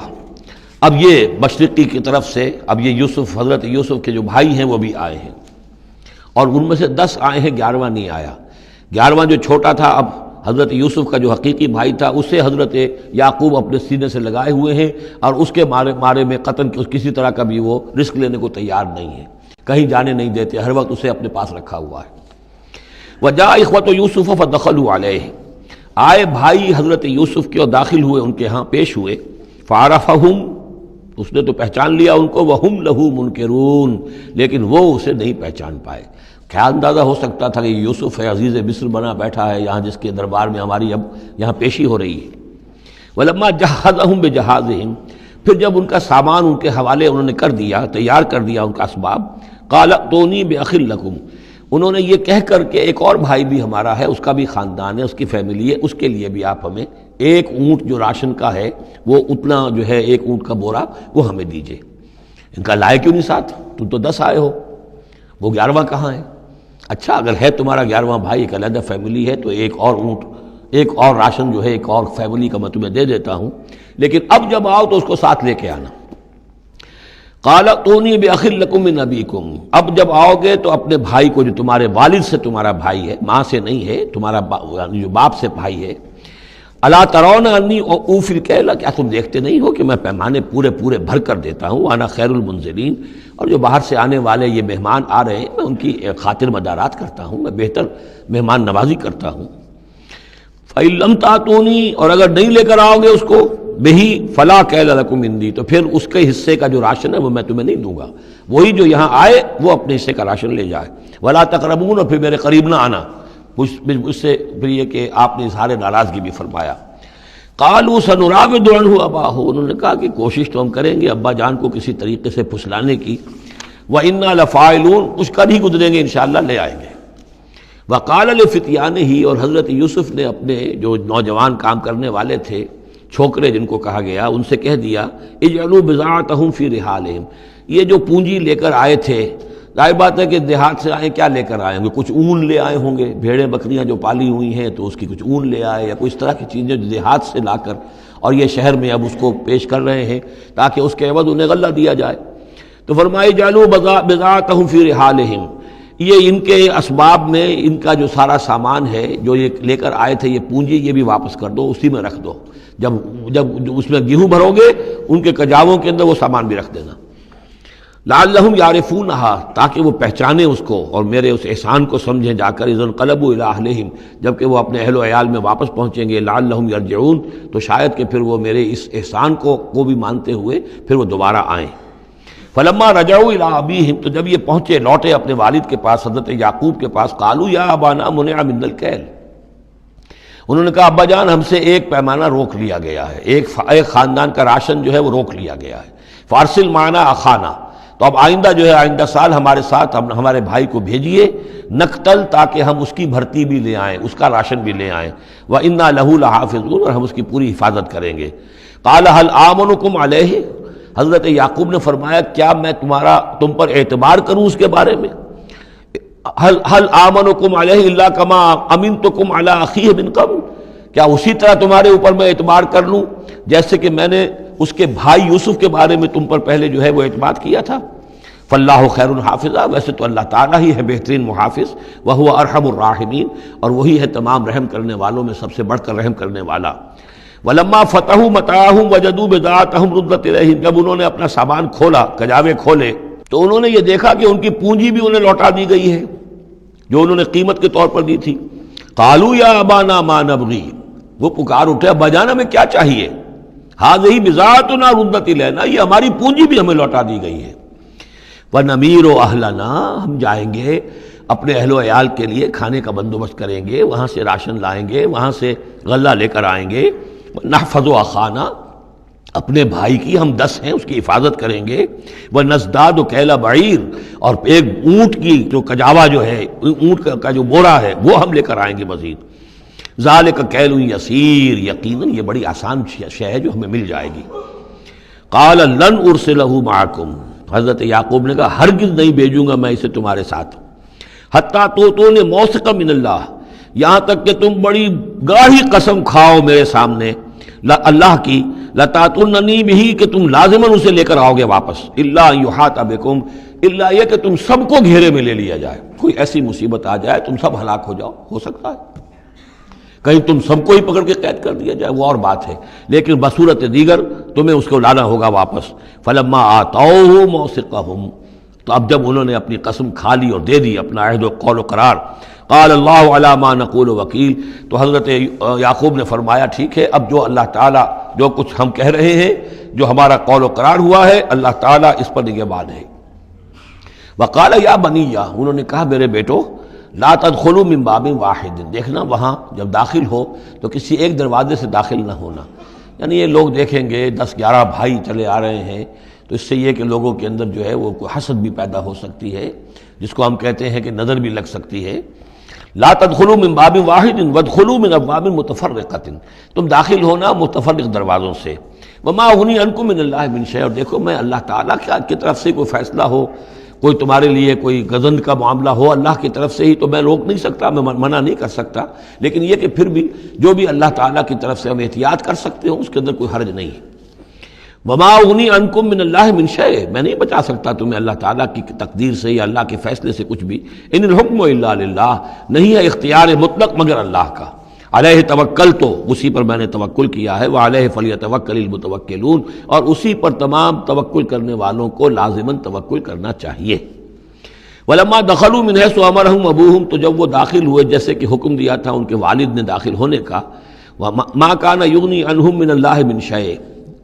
اب یہ مشرقی کی طرف سے اب یہ یوسف، حضرت یوسف کے جو بھائی ہیں وہ بھی آئے ہیں، اور ان میں سے 10 آئے ہیں، 11واں نہیں آیا۔ 11واں جو چھوٹا تھا، اب حضرت یوسف کا جو حقیقی بھائی تھا اسے حضرت یعقوب اپنے سینے سے لگائے ہوئے ہیں، اور اس کے مارے میں قتل کسی طرح کا بھی وہ رسک لینے کو تیار نہیں ہے، کہیں جانے نہیں دیتے، ہر وقت اسے اپنے پاس رکھا ہوا ہے۔ وجاء اخوۃ یوسف فدخلوا علیہ، آئے بھائی حضرت یوسف کے اور داخل ہوئے ان کے ہاں، پیش ہوئے۔ فعرفہم، اس نے تو پہچان لیا ان کو، وہم لہ منکرون، لیکن وہ اسے نہیں پہچان پائے۔ خیال اندازہ ہو سکتا تھا کہ یوسف ہے، عزیز مصر بنا بیٹھا ہے یہاں، جس کے دربار میں ہماری اب یہاں پیشی ہو رہی ہے۔ وَلَمَّا جَهَّزَهُم بِجَهَازِهِمْ، پھر جب ان کا سامان ان کے حوالے انہوں نے کر دیا، تیار کر دیا ان کا اسباب، قَالَ ائْتُونِي بِأَخٍ لَكُمْ، انہوں نے یہ کہہ کر کہ ایک اور بھائی بھی ہمارا ہے، اس کا بھی خاندان ہے، اس کی فیملی ہے، اس کے لیے بھی آپ ہمیں ایک اونٹ جو راشن کا ہے وہ اتنا جو ہے ایک اونٹ کا بورا وہ ہمیں دیجئے۔ ان کا لائے کیوں نہیں ساتھ؟ تم تو 10 آئے ہو، وہ 11واں کہاں ہے؟ اچھا اگر ہے تمہارا 11واں بھائی، ایک علیحدہ فیملی ہے، تو ایک اور اونٹ، ایک اور راشن جو ہے ایک اور فیملی کا میں تمہیں دے دیتا ہوں، لیکن اب جب آؤ تو اس کو ساتھ لے کے آنا۔ قَالَ ائْتُونِي بِأَخٍ لَكُم مِّنْ أَبِيكُمْ، اب جب آؤ گے تو اپنے بھائی کو، جو تمہارے والد سے تمہارا بھائی ہے، ماں سے نہیں ہے، تمہارا جو باپ سے بھائی ہے، الا ترون انی اوفی الکیل، کیا تم دیکھتے نہیں ہو کہ میں پیمانے پورے پورے بھر کر دیتا ہوں، وانا خیر المنزلین، اور جو باہر سے آنے والے یہ مہمان آ رہے ہیں میں ان کی خاطر مدارات کرتا ہوں، میں بہتر مہمان نوازی کرتا ہوں۔ فَإِن لَّمْ تَأْتُونِی، اور اگر نہیں لے کر آؤ گے اس کو، بِہِ فَلَا کَیْلَ لَکُمْ عِندِی، تو پھر اس کے حصے کا جو راشن ہے وہ میں تمہیں نہیں دوں گا، وہی جو یہاں آئے وہ اپنے حصے کا راشن لے جائے۔ وَلَا تَقْرَبُونَ، اور پھر میرے قریب نہ آنا، اس سے پھر یہ کہ آپ نے اظہار ناراضگی بھی فرمایا۔ قالوا سنراود عنہ اباہ، انہوں نے کہا کہ کوشش تو ہم کریں گے ابا جان کو کسی طریقے سے پھسلانے کی، وَإِنَّا لَفَاعِلُونَ، کچھ کر ہی گزریں گے انشاءاللہ، لے آئیں گے۔ وَقَالَ لِفِتْيَانِهِ، اور حضرت یوسف نے اپنے جو نوجوان کام کرنے والے تھے، چھوکرے جن کو کہا گیا، ان سے کہہ دیا، اجعلوا بضاعتهم فی رحالہم، یہ جو پونجی لے کر آئے تھے، ظاہر بات ہے کہ دیہات سے آئے، کیا لے کر آئے ہوں گے؟ کچھ اون لے آئے ہوں گے، بھیڑیں بکریاں جو پالی ہوئی ہیں تو اس کی کچھ اون لے آئے، یا کوئی اس طرح کی چیزیں جو دیہات سے لا کر اور یہ شہر میں اب اس کو پیش کر رہے ہیں تاکہ اس کے عوض انہیں غلہ دیا جائے۔ تو فرمایا جعلوا بضاعتهم فی رحالہم، یہ ان کے اسباب میں ان کا جو سارا سامان ہے جو یہ لے کر آئے تھے، یہ پونجی، یہ بھی واپس کر دو، اسی میں رکھ دو، جب اس میں گیہوں بھرو گے ان کے کجاووں کے اندر وہ سامان بھی رکھ دینا۔ لعلہم یعرفونہا، تاکہ وہ پہچانیں اس کو اور میرے اس احسان کو سمجھیں جا کر، اذا انقلبوا الی اہلہم، جبکہ وہ اپنے اہل و عیال میں واپس پہنچیں گے، لعلہم یرجعون، تو شاید کہ پھر وہ میرے اس احسان کو بھی مانتے ہوئے پھر وہ دوبارہ آئیں۔ فلما رجعوا الی ابیہم، تو جب یہ پہنچے لوٹے اپنے والد کے پاس، حضرت یعقوب کے پاس، قالوا یا ابانا منع منا الکیل، انہوں نے کہا ابا جان ہم سے ایک پیمانہ روک لیا گیا ہے، ایک خاندان کا راشن جو ہے وہ روک لیا گیا ہے، فارسل معنا اخانا، تو اب آئندہ جو ہے آئندہ سال ہمارے ساتھ ہمارے بھائی کو بھیجیے، نقتل، تاکہ ہم اس کی بھرتی بھی لے آئیں، اس کا راشن بھی لے آئیں، وَإِنَّا لَهُ لَحَافِظُونَ، اور ہم اس کی پوری حفاظت کریں گے۔ قَالَ هَلْ آمَنُكُمْ عَلَيْهِ، حضرت یعقوب نے فرمایا کیا میں تم پر اعتبار کروں اس کے بارے میں؟ هَلْ آمَنُكُمْ عَلَيْهِ إِلَّا كَمَا أَمِنْتُكُمْ عَلَىٰ أَخِيهِ مِنْ قَبْلُ، کیا اسی طرح تمہارے اوپر میں اعتبار کر لوں جیسے کہ میں نے اس کے بھائی یوسف کے بارے میں تم پر پہلے جو ہے وہ اعتماد کیا تھا؟ فاللہ خیر حافظہ، ویسے تو اللہ تعالیٰ ہی ہے بہترین محافظ، وہو ارحم الراحمین، اور وہی ہے تمام رحم کرنے والوں میں سب سے بڑھ کر رحم کرنے والا۔ ولما فتحوا متاعهم وجدوا بضاعتهم ردت الیہم، جب انہوں نے اپنا سامان کھولا، کجاوے کھولے، تو انہوں نے یہ دیکھا کہ ان کی پونجی بھی انہیں لوٹا دی گئی ہے جو انہوں نے قیمت کے طور پر دی تھی۔ قالوا یا ابانا ما نبغی، وہ پکار اٹھے ابا جان ہمیں کیا چاہیے؟ ہذہ بضاعتنا ردت الینا، یہ ہماری پونجی بھی ہمیں لوٹا دی گئی ہے۔ وَنَمِيرُ أَهْلَنَا، ہم جائیں گے اپنے اہل و عیال کے لیے کھانے کا بندوبست کریں گے، وہاں سے راشن لائیں گے، وہاں سے غلہ لے کر آئیں گے۔ نَحْفَظُ أَخَانَا، اپنے بھائی کی ہم 10 ہیں اس کی حفاظت کریں گے۔ وَنَزْدَادُ كَيْلَ بَعِيرٍ، اور ایک اونٹ کی جو کجاوا جو ہے، اونٹ کا جو بورا ہے وہ ہم لے کر آئیں گے مزید۔ ذَلِكَ كَيْلٌ يَسِيرٌ، یقیناً یہ بڑی آسان شے ہے جو ہمیں مل جائے گی۔ قَالَ لَنْ أُرْسِلَهُ مَعَكُمْ، حضرت یعقوب نے کہا ہرگز نہیں بھیجوں گا میں اسے تمہارے ساتھ، حتیٰ تؤتونی موثقا من اللہ، یہاں تک کہ تم بڑی گاڑی قسم کھاؤ میرے سامنے اللہ کی، لتاتوننی بہ، کہ تم لازماً اسے لے کر آؤ گے واپس، الا ان یحاط بکم، الا یہ کہ تم سب کو گھیرے میں لے لیا جائے، کوئی ایسی مصیبت آ جائے تم سب ہلاک ہو جاؤ، ہو سکتا ہے کہیں تم سب کو ہی پکڑ کے قید کر دیا جائے، وہ اور بات ہے، لیکن بصورت دیگر تمہیں اس کو لانا ہوگا واپس۔ فلما آتوہ موثقہم، تو اب جب انہوں نے اپنی قسم کھا لی اور دے دی اپنا عہد و قول و قرار، قال اللہ علی ما نقول وکیل، تو حضرت یعقوب نے فرمایا ٹھیک ہے، اب جو اللہ تعالیٰ جو کچھ ہم کہہ رہے ہیں، جو ہمارا قول و قرار ہوا ہے، اللہ تعالیٰ اس پر نگہبان ہے۔ وقال یا بنیا، انہوں نے کہا میرے بیٹو، لا تدخلوا من باب واحد، دیکھنا وہاں جب داخل ہو تو کسی ایک دروازے سے داخل نہ ہونا. یعنی یہ لوگ دیکھیں گے 10-11 بھائی چلے آ رہے ہیں تو اس سے یہ کہ لوگوں کے اندر جو ہے وہ کوئی حسد بھی پیدا ہو سکتی ہے، جس کو ہم کہتے ہیں کہ نظر بھی لگ سکتی ہے. لا تدخلوا من باب واحد وادخلوا من ابواب متفرقۃ، تم داخل ہونا متفرق دروازوں سے. وما اغنی عنکم من اللہ من شیء، اور دیکھو میں اللہ تعالیٰ کی طرف سے کوئی فیصلہ ہو، کوئی تمہارے لیے کوئی غضب کا معاملہ ہو اللہ کی طرف سے ہی تو میں روک نہیں سکتا، میں منع نہیں کر سکتا، لیکن یہ کہ پھر بھی جو بھی اللہ تعالیٰ کی طرف سے ہم احتیاط کر سکتے ہوں اس کے اندر کوئی حرج نہیں ہے. وما اغنی عنکم من اللہ من شیء، میں نہیں بچا سکتا تمہیں اللہ تعالیٰ کی تقدیر سے یا اللہ کے فیصلے سے کچھ بھی. ان الحکم الا للہ، نہیں ہے اختیار مطلق مگر اللہ کا. علیہ توکلت، اسی پر میں نے توکل کیا ہے. وعلیہ فلیتوکل المتوکلون، اور اسی پر تمام توکل کرنے والوں کو لازماً توکل کرنا چاہیے. ولما دخلوا من حیث امرهم ابوہم، تو جب وہ داخل ہوئے جیسے کہ حکم دیا تھا ان کے والد نے داخل ہونے کا. ما کان یغنی عنہم من اللہ من شیء،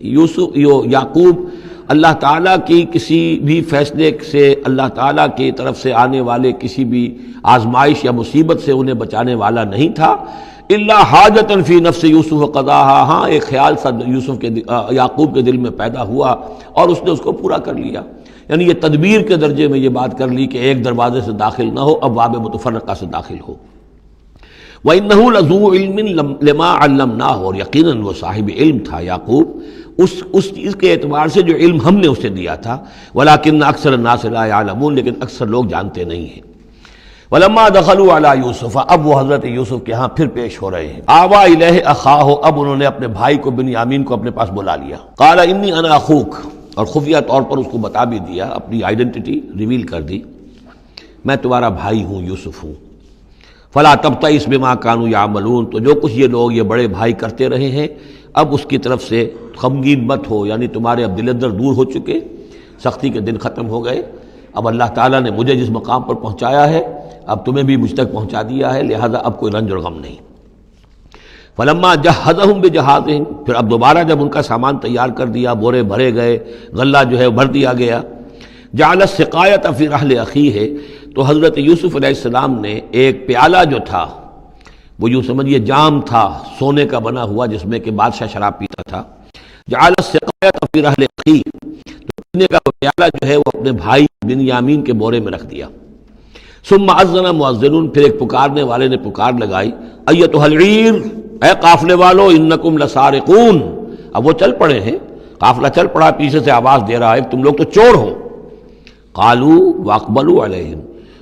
یعقوب اللہ تعالیٰ کی کسی بھی فیصلے سے، اللہ تعالیٰ کی طرف سے آنے والے کسی بھی آزمائش یا مصیبت سے انہیں بچانے والا نہیں تھا. الا حاجۃ فی نفس یوسف قضاها، ہاں ایک خیال سا یوسف کے یعقوب کے دل میں پیدا ہوا اور اس نے اس کو پورا کر لیا. یعنی یہ تدبیر کے درجے میں یہ بات کر لی کہ ایک دروازے سے داخل نہ ہو، ابواب متفرقہ سے داخل ہو. وَإِنَّهُ لَذُو عِلْمٍ لِمَا عَلَّمْنَاهُ، اور یقیناً وہ صاحب علم تھا یعقوب اس چیز کے اعتبار سے جو علم ہم نے اسے دیا تھا. وَلَٰكِنَّ أَكْثَرَ النَّاسِ لَا يَعْلَمُونَ، لیکن اکثر لوگ جانتے نہیں ہیں. وَلَمَّا دَخَلُوا عَلَىٰ يُوسُفَ، اب وہ حضرت یوسف کے ہاں پھر پیش ہو رہے ہیں. آوَىٰ إِلَيْهِ أَخَاهُ، اب انہوں نے اپنے بھائی کو بنیامین کو اپنے پاس بلا لیا. قَالَ إِنِّي أَنَا أَخُوكَ، اور خفیہ طور پر اس کو بتا بھی دیا، اپنی آئیڈینٹی ریویل کر دی، میں تمہارا بھائی ہوں، یوسف ہوں. فلا تبتئس بما كانوا يعملون، تو جو کچھ یہ لوگ یہ بڑے بھائی کرتے رہے ہیں اب اس کی طرف سے غمگین مت ہو. یعنی تمہارے اب دل اندر دور ہو چکے، سختی کے دن ختم ہو گئے. اب اللہ تعالیٰ نے مجھے جس مقام پر پہنچایا ہے اب تمہیں بھی مجھ تک پہنچا دیا ہے، لہذا اب کوئی رنج اور غم نہیں. فلما جہزہم بجہازہم، پھر اب دوبارہ جب ان کا سامان تیار کر دیا، بورے بھرے گئے، غلہ جو ہے بھر دیا گیا. جعل السقایۃ فی رحل اخیہ، تو حضرت یوسف علیہ السلام نے ایک پیالہ جو تھا، وہ یوں سمجھیے جام تھا سونے کا بنا ہوا جس میں کہ بادشاہ شراب پیتا تھا. جعل السقایۃ فی رحل اخیہ، تو پینے کا پیالہ جو ہے وہ اپنے بھائی بنیامین کے بورے میں رکھ دیا. ثم اذن مؤذن، پھر ایک پکارنے والے نے پکار لگائی، ایتھا العیر، اے قافلے والو، انکم لسارقون. اب وہ چل پڑے ہیں، قافلہ چل پڑا، پیچھے سے آواز دے رہا ہے تم لوگ تو چور ہو. قالوا واقبلوا علیہم،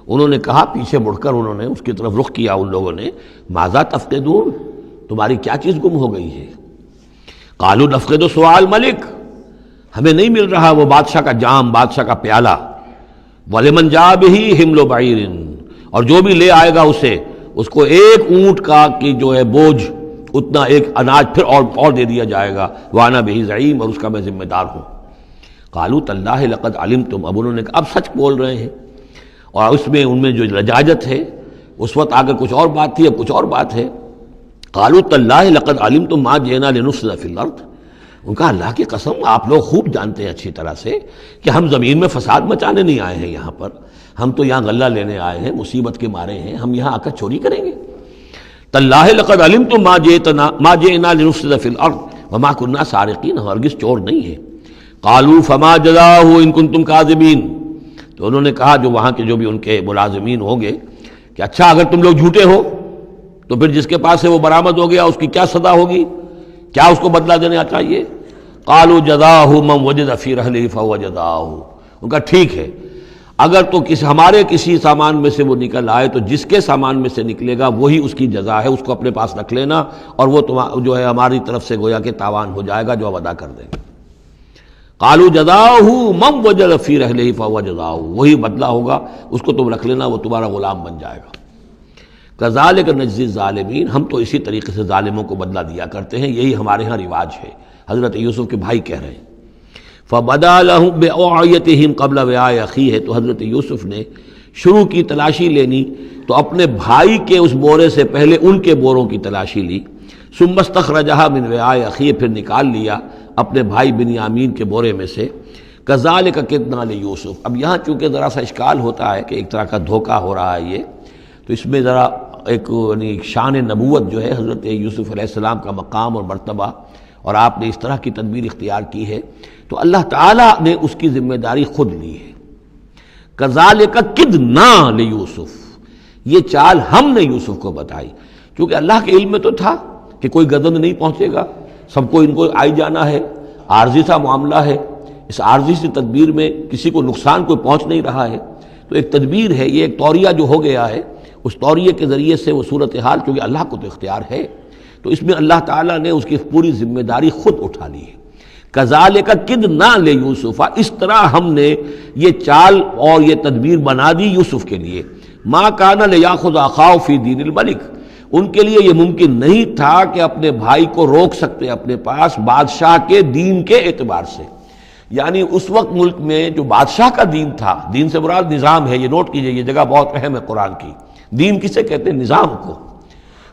انہوں نے کہا، پیچھے مڑ کر انہوں نے اس کی طرف رخ کیا ان لوگوں نے، ماذا تفقدون، تمہاری کیا چیز گم ہو گئی ہے. قالوا نفقد سؤال ملک، ہمیں نہیں مل رہا وہ بادشاہ کا جام، بادشاہ کا پیالہ. وَلِمَنْ جَاءَ بِهِ حِمْلُ بَعِيرٍ، اور جو بھی لے آئے گا اسے، اس کو ایک اونٹ کا کی جو ہے بوجھ، اتنا ایک اناج پھر اور دے دیا جائے گا. وَأَنَا بِهِ زَعِيمٌ، اور اس کا میں ذمہ دار ہوں. قَالُوا تَاللَّهِ لَقَدْ عَلِمْتُمْ، اب انہوں نے کہا اب سچ بول رہے ہیں، اور اس میں ان میں جو لجاجت ہے، اس وقت آگے کچھ اور بات تھی اب کچھ اور بات ہے. قَالُوا تَاللَّهِ لَقَدْ عَلِمْتُمْ مَا جِئْنَا لِنُفْسِدَ فِي الْأَرْضِ، ان کا اللہ کی قسم آپ لوگ خوب جانتے ہیں اچھی طرح سے کہ ہم زمین میں فساد مچانے نہیں آئے ہیں یہاں پر، ہم تو یہاں غلہ لینے آئے ہیں، مصیبت کے مارے ہیں، ہم یہاں آ کر چوری کریں گے. تاللہ لقد علمتم ما جئنا لنفسد فی الارض وما كنا سارقین، ہرگز چور نہیں ہے. قالوا فما جزاؤہ ان کنتم کاذبین، تو انہوں نے کہا جو وہاں کے جو بھی ان کے ملازمین ہوں گے کہ اچھا اگر تم لوگ جھوٹے ہو تو پھر جس کے پاس سے وہ برآمد ہو گیا اس کی کیا سزا ہوگی، کیا اس کو بدلہ دینا چاہیے. قالوا جزاؤہ من وجد فی رحلہ فہو جزاؤہ، ان کا ٹھیک ہے اگر تو ہمارے کسی سامان میں سے وہ نکل آئے تو جس کے سامان میں سے نکلے گا وہی اس کی جزا ہے، اس کو اپنے پاس رکھ لینا، اور وہ جو ہے ہماری طرف سے گویا کہ تاوان ہو جائے گا جو اب ادا کر دیں گے. قالوا جزاؤہ من وجد فی رحلہ فہو جزاؤہ، وہی بدلہ ہوگا، اس کو تم رکھ لینا، وہ تمہارا غلام بن جائے گا. کذالک نجزی الظالمین، ہم تو اسی طریقے سے ظالموں کو بدلہ دیا کرتے ہیں، یہی ہمارے ہاں رواج ہے. حضرت یوسف کے بھائی کہہ رہے ہیں. فبدا لهم بأوعیتهم قبل وعاء اخیہ، تو حضرت یوسف نے شروع کی تلاشی لینی تو اپنے بھائی کے اس بورے سے پہلے ان کے بوروں کی تلاشی لی. ثم استخرجها من وعاء اخیہ، پھر نکال لیا اپنے بھائی بنیامین کے بورے میں سے. کذالک کدنا لیوسف۔ اب یہاں چونکہ ذرا سا اشکال ہوتا ہے کہ ایک طرح کا دھوکہ ہو رہا ہے یہ، تو اس میں ذرا ایک یعنی شان نبوت جو ہے حضرت یوسف علیہ السلام کا مقام اور مرتبہ، اور آپ نے اس طرح کی تدبیر اختیار کی ہے، تو اللہ تعالیٰ نے اس کی ذمہ داری خود لی ہے۔ کذالک کدنا لیوسف، یہ چال ہم نے یوسف کو بتائی، کیونکہ اللہ کے علم میں تو تھا کہ کوئی گزند نہیں پہنچے گا، سب کو ان کو آئی جانا ہے، عارضی سا معاملہ ہے، اس عارضی سی تدبیر میں کسی کو نقصان کوئی پہنچ نہیں رہا ہے، تو ایک تدبیر ہے، یہ ایک طوریہ جو ہو گیا ہے، اس طوریے کے ذریعے سے وہ صورتحال، کیونکہ اللہ کو تو اختیار ہے، تو اس میں اللہ تعالیٰ نے اس کی پوری ذمہ داری خود اٹھا لی ہے۔ کذالک کدنا لیوسف، اس طرح ہم نے یہ چال اور یہ تدبیر بنا دی یوسف کے لیے۔ ما کان لیاخذ اخاہ فی دین الملک، ان کے لیے یہ ممکن نہیں تھا کہ اپنے بھائی کو روک سکتے اپنے پاس بادشاہ کے دین کے اعتبار سے، یعنی اس وقت ملک میں جو بادشاہ کا دین تھا، دین سے مراد نظام ہے، یہ نوٹ کیجئے، یہ جگہ بہت اہم ہے قرآن کی۔ دین کسے کہتے ہیں؟ نظام کو۔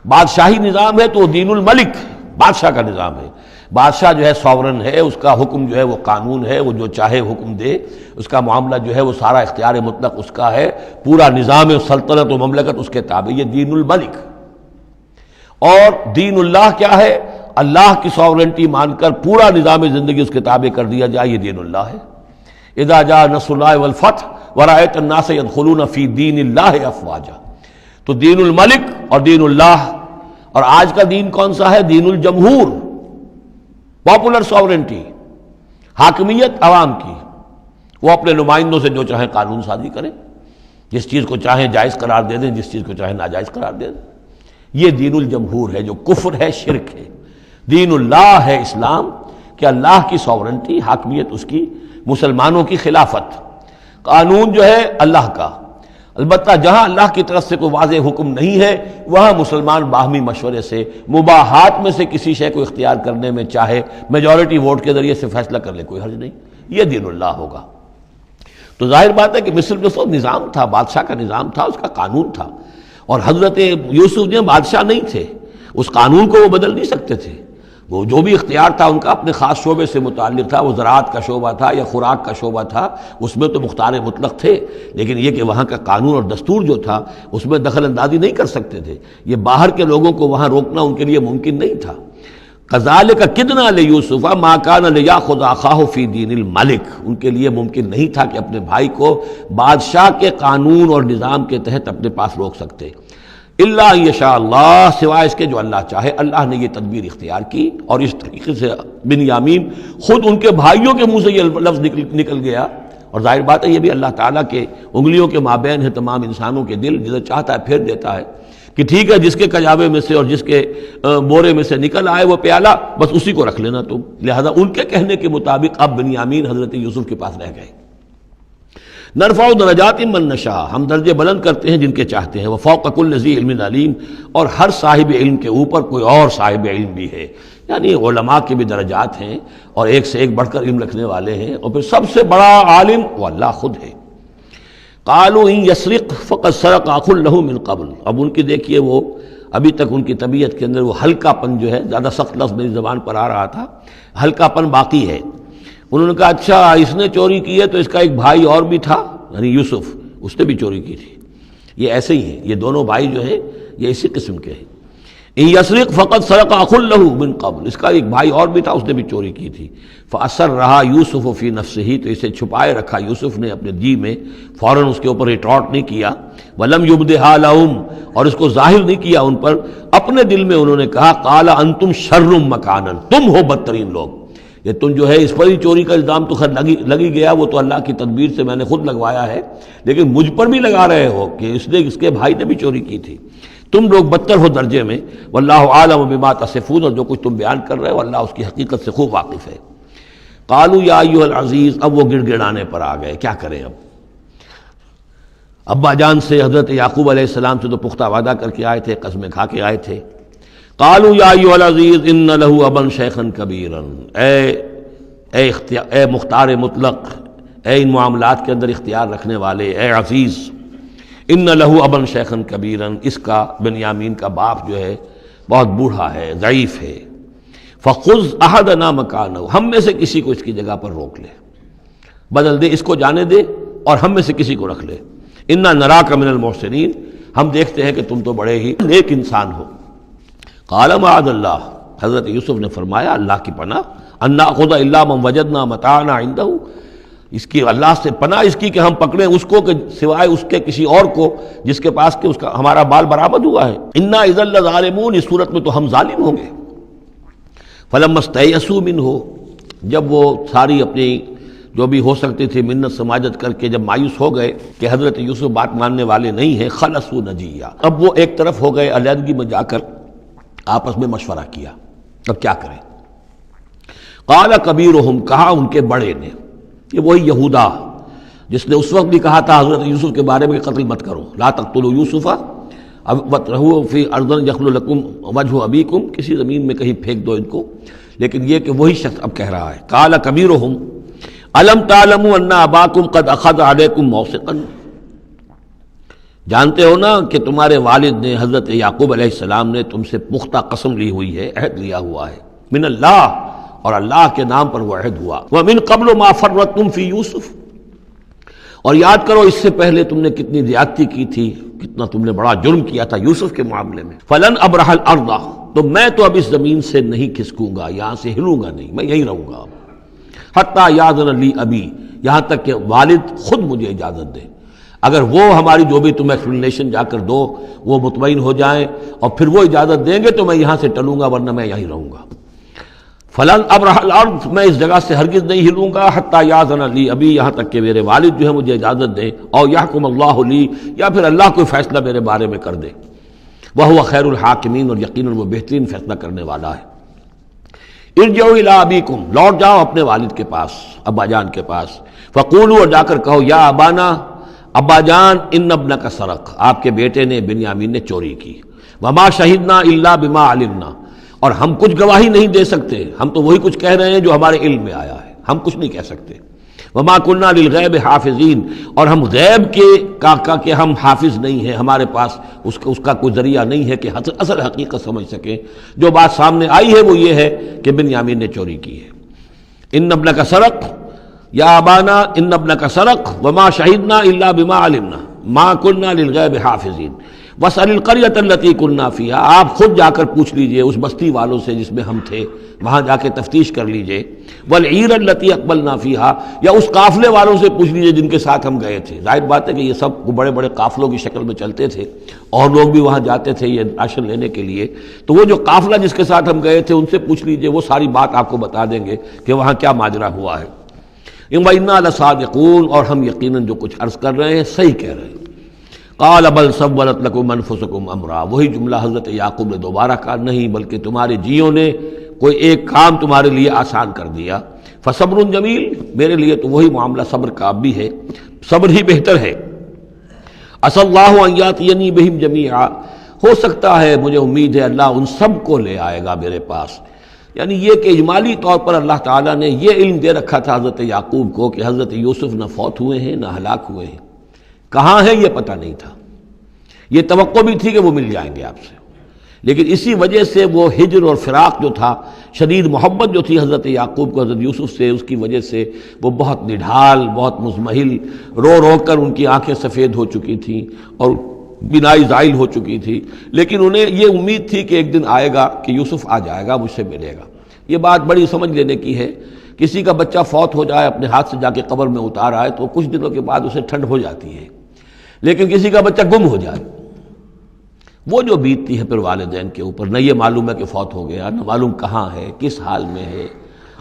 بادشاہی نظام ہے تو وہ دین الملک، بادشاہ کا نظام ہے۔ بادشاہ جو ہے ساورن ہے، اس کا حکم جو ہے وہ قانون ہے، وہ جو چاہے حکم دے، اس کا معاملہ جو ہے وہ سارا اختیار مطلق اس کا ہے، پورا نظام سلطنت و مملکت اس کے تابع، یہ دین الملک۔ اور دین اللہ کیا ہے؟ اللہ کی ساورنٹی مان کر پورا نظام زندگی اس کے تابع کر دیا جائے، یہ دین اللہ ہے۔ اذا جاء نصر اللہ والفتح ورأیت الناس يدخلون فی دین اللہ افواجا، تو دین الملک اور دین اللہ۔ اور آج کا دین کون سا ہے؟ دین الجمہور، پاپولر ساورنٹی، حاکمیت عوام کی، وہ اپنے نمائندوں سے جو چاہیں قانون سازی کریں، جس چیز کو چاہیں جائز قرار دے دیں، جس چیز کو چاہیں ناجائز قرار دے دیں۔ یہ دین الجمہور ہے جو کفر ہے، شرک ہے۔ دین اللہ ہے اسلام، کہ اللہ کی ساورنٹی، حاکمیت اس کی، مسلمانوں کی خلافت، قانون جو ہے اللہ کا۔ البتہ جہاں اللہ کی طرف سے کوئی واضح حکم نہیں ہے، وہاں مسلمان باہمی مشورے سے مباحات میں سے کسی شے کو اختیار کرنے میں چاہے میجورٹی ووٹ کے ذریعے سے فیصلہ کر لے، کوئی حرج نہیں، یہ دین اللہ ہوگا۔ تو ظاہر بات ہے کہ مصر میں تو نظام تھا، بادشاہ کا نظام تھا، اس کا قانون تھا، اور حضرت یوسف جو بادشاہ نہیں تھے، اس قانون کو وہ بدل نہیں سکتے تھے۔ وہ جو بھی اختیار تھا ان کا اپنے خاص شعبے سے متعلق تھا، وہ زراعت کا شعبہ تھا یا خوراک کا شعبہ تھا، اس میں تو مختار مطلق تھے، لیکن یہ کہ وہاں کا قانون اور دستور جو تھا اس میں دخل اندازی نہیں کر سکتے تھے، یہ باہر کے لوگوں کو وہاں روکنا ان کے لیے ممکن نہیں تھا۔ کذالک کدنا لیوسف ما کان لیاخذ اخاہ فی دین الملک، ان کے لیے ممکن نہیں تھا کہ اپنے بھائی کو بادشاہ کے قانون اور نظام کے تحت اپنے پاس روک سکتے، الا ان یشاء اللہ، سوائے اس کے جو اللہ چاہے۔ اللہ نے یہ تدبیر اختیار کی، اور اس طریقے سے بنیامین خود ان کے بھائیوں کے منہ سے یہ لفظ نکل گیا، اور ظاہر بات ہے یہ بھی اللہ تعالیٰ کے انگلیوں کے مابین ہے تمام انسانوں کے دل، جسے چاہتا ہے پھیر دیتا ہے کہ ٹھیک ہے، جس کے کجاوے میں سے اور جس کے بورے میں سے نکل آئے وہ پیالہ، بس اسی کو رکھ لینا تم۔ لہذا ان کے کہنے کے مطابق اب بنیامین حضرت یوسف کے پاس رہ گئے۔ نرفع درجات من نشاء، ہم درجے بلند کرتے ہیں جن کے چاہتے ہیں، وفوق کل ذی علم علیم، اور ہر صاحب علم کے اوپر کوئی اور صاحب علم بھی ہے، یعنی علماء کے بھی درجات ہیں، اور ایک سے ایک بڑھ کر علم رکھنے والے ہیں، اور پھر سب سے بڑا عالم وہ اللہ خود ہے۔ قالوا ان یسرق فقد سرق اخ له من قبل، اب ان کی دیکھیے وہ ابھی تک ان کی طبیعت کے اندر وہ ہلکا پن جو ہے، زیادہ سخت لفظ میری زبان پر آ رہا تھا، ہلکا پن باقی ہے۔ انہوں نے کہا اچھا اس نے چوری کی ہے تو اس کا ایک بھائی اور بھی تھا، یعنی یوسف، اس نے بھی چوری کی تھی۔ یہ ایسے ہی ہیں، یہ دونوں بھائی جو ہیں یہ اسی قسم کے ہیں۔ ان یسرق فقد سرق اخ له من قبل، اس کا ایک بھائی اور بھی تھا، اس نے بھی چوری کی تھی۔ فاسرها یوسف فی نفسہ، تو اسے چھپائے رکھا یوسف نے اپنے جی میں، فوراً اس کے اوپر ریٹارٹ نہیں کیا۔ ولم یبدھا لهم، اور اس کو ظاہر نہیں کیا ان پر، اپنے دل میں انہوں نے کہا قال انتم شر مکانا، تم ہو بدترین لوگ، یہ تم جو ہے اس پر ہی چوری کا الزام تو خیر لگی گیا، وہ تو اللہ کی تدبیر سے میں نے خود لگوایا ہے، لیکن مجھ پر بھی لگا رہے ہو کہ اس کے بھائی نے بھی چوری کی تھی، تم لوگ بدتر ہو درجے میں۔ واللہ عالم بما تصفون، اور جو کچھ تم بیان کر رہے ہو اللہ اس کی حقیقت سے خوب واقف ہے۔ قالوا یا ایھا العزیز، اب وہ گڑ گڑانے پر آ گئے، کیا کریں اب؟ ابا جان سے حضرت یعقوب علیہ السلام سے تو پختہ وعدہ کر کے آئے تھے، قسمیں کھا کے آئے تھے۔ قالوا یا ایھا العزیز ان له ابا شیخا کبیرا، اے مختار مطلق، اے ان معاملات کے اندر اختیار رکھنے والے، اے عزیز، ان له ابا شیخا کبیرا، اس کا بنیامین کا باپ جو ہے بہت بوڑھا ہے، ضعیف ہے۔ فخذ احدنا مکانہ، ہم میں سے کسی کو اس کی جگہ پر روک لے، بدل دے، اس کو جانے دے اور ہم میں سے کسی کو رکھ لے۔ انا نراک من المحسنین، ہم دیکھتے ہیں کہ تم تو بڑے ہی نیک انسان ہو۔ قال معاذ اللہ، حضرت یوسف نے فرمایا اللہ کی پناہ، ان ناخذ الا من وجدنا متاعنا عنده، اس کی اللہ سے پناہ اس کی کہ ہم پکڑیں اس کو کہ سوائے اس کے کسی اور کو جس کے پاس کہ اس کا ہمارا بال برآمد ہوا ہے۔ انا اذا لظالمون، اس صورت میں تو ہم ظالم ہوں گے۔ فلما استيئسوا منه، جب وہ ساری اپنی جو بھی ہو سکتی تھی منت سماجت کر کے جب مایوس ہو گئے کہ حضرت یوسف بات ماننے والے نہیں ہیں، خلصوا نجیہ، اب وہ ایک طرف ہو گئے، علیحدگی میں جا کر آپس میں مشورہ کیا اب کیا کریں۔ قال کبیرہم، کہا ان کے بڑے نے، یہ وہی یہودا جس نے اس وقت بھی کہا تھا حضرت یوسف کے بارے میں کہ قتل مت کرو، لا تقتلوا یوسف وَاطْرَحُوهُ فِي أَرْضٍ يَخْلُ لَكُمْ وَجْهُ أَبِيكُمْ، کسی زمین میں کہیں پھینک دو ان کو، لیکن یہ کہ وہی شخص اب کہہ رہا ہے۔ قال کبیرہم أَلَمْ تَعْلَمُوا أَنَّ أَبَاكُمْ قَدْ أَخَذَ عَلَيْكُمْ مَوْثِقًا، جانتے ہو نا کہ تمہارے والد نے حضرت یعقوب علیہ السلام نے تم سے پختہ قسم لی ہوئی ہے، عہد لیا ہوا ہے، من اللہ، اور اللہ کے نام پر وہ عہد ہوا، وَمِن قَبْلُ مَا فَرَّطْتُمْ فِي يُوسُف، اور یاد کرو اس سے پہلے تم نے کتنی زیادتی کی تھی، کتنا تم نے بڑا جرم کیا تھا یوسف کے معاملے میں۔ فَلَنْ أَبْرَحَ الْأَرْضَ، تو میں تو اب اس زمین سے نہیں کھسکوں گا، یہاں سے ہلوں گا نہیں، میں یہیں رہوں گا حتیٰ یأذن لی ابی، یہاں تک کہ والد خود مجھے اجازت دے، اگر وہ ہماری جو بھی تم ایکسپلینیشن جا کر دو وہ مطمئن ہو جائیں اور پھر وہ اجازت دیں گے تو میں یہاں سے ٹلوں گا، ورنہ میں یہیں رہوں گا۔ فلن ابرح الارض، میں اس جگہ سے ہرگز نہیں ہلوں گا، حتیٰ یأذن لی ابی، یہاں تک کہ میرے والد جو ہے مجھے اجازت دیں، اور یحکم اللہ لی، یا پھر اللہ کوئی فیصلہ میرے بارے میں کر دے، وہو خیر الحاکمین، اور یقیناً وہ بہترین فیصلہ کرنے والا ہے۔ ارجعوا الی ابیکم، لوٹ جاؤ اپنے والد کے پاس، ابا جان کے پاس، فقولوا، اور جا کر کہو، یا ابانا، ابا جان، ان ابنک سرق، آپ کے بیٹے نے بنیامین نے چوری کی، وما شہدنا الا بما علمنا، اور ہم کچھ گواہی نہیں دے سکتے، ہم تو وہی کچھ کہہ رہے ہیں جو ہمارے علم میں آیا ہے، ہم کچھ نہیں کہہ سکتے۔ وما كنا للغیب حافظین، اور ہم غیب کے ہم حافظ نہیں ہیں، ہمارے پاس اس کا کوئی ذریعہ نہیں ہے کہ اصل حقیقت سمجھ سکیں، جو بات سامنے آئی ہے وہ یہ ہے کہ بنیامین نے چوری کی ہے۔ ان ابنک سرق یا ابانا ان ابنک سرق وما شہدنا الا بما علمنا ما كنا للغیب حافظین واسأل القریۃ التی كنا فیہا، آپ خود جا کر پوچھ لیجئے اس بستی والوں سے جس میں ہم تھے، وہاں جا کے تفتیش کر لیجئے، والعیر التی اقبلنا فیہا، یا اس قافلے والوں سے پوچھ لیجئے جن کے ساتھ ہم گئے تھے۔ ظاہر بات ہے کہ یہ سب بڑے بڑے قافلوں کی شکل میں چلتے تھے اور لوگ بھی وہاں جاتے تھے یہ راشن لینے کے لیے، تو وہ جو قافلہ جس کے ساتھ ہم گئے تھے ان سے پوچھ لیجئے، وہ ساری بات آپ کو بتا دیں گے کہ وہاں کیا ماجرا ہوا ہے۔ وَإِنَّا لَصَادِقُونَ، اور ہم یقیناً جو کچھ عرض کر رہے ہیں صحیح کہہ رہے ہیں۔ قال بل سولت لكم انفسكم امرا، وہی جملہ حضرت یعقوب نے دوبارہ کہا، نہیں بلکہ تمہارے جیوں نے کوئی ایک کام تمہارے لیے آسان کر دیا، فصبر جمیل، میرے لیے تو وہی معاملہ صبر کا بھی ہے، صبر ہی بہتر ہے۔ عسى الله ان ياتيني بهم جميعا، ہو سکتا ہے، مجھے امید ہے اللہ ان سب کو لے آئے گا میرے پاس، یعنی یہ کہ اجمالی طور پر اللہ تعالیٰ نے یہ علم دے رکھا تھا حضرت یعقوب کو کہ حضرت یوسف نہ فوت ہوئے ہیں نہ ہلاک ہوئے ہیں، کہاں ہے یہ پتہ نہیں تھا، یہ توقع بھی تھی کہ وہ مل جائیں گے آپ سے، لیکن اسی وجہ سے وہ ہجر اور فراق جو تھا، شدید محبت جو تھی حضرت یعقوب کو حضرت یوسف سے، اس کی وجہ سے وہ بہت نڈھال، بہت مزمحل، رو رو کر ان کی آنکھیں سفید ہو چکی تھیں اور بینائی زائل ہو چکی تھی، لیکن انہیں یہ امید تھی کہ ایک دن آئے گا کہ یوسف آ جائے گا، مجھ سے ملے گا۔ یہ بات بڑی سمجھ لینے کی ہے، کسی کا بچہ فوت ہو جائے، اپنے ہاتھ سے جا کے قبر میں اتار آئے تو کچھ دنوں کے بعد اسے ٹھنڈ ہو جاتی ہے، لیکن کسی کا بچہ گم ہو جائے، وہ جو بیتتی ہے پھر والدین کے اوپر، نہ یہ معلوم ہے کہ فوت ہو گیا، نہ معلوم کہاں ہے، کس حال میں ہے۔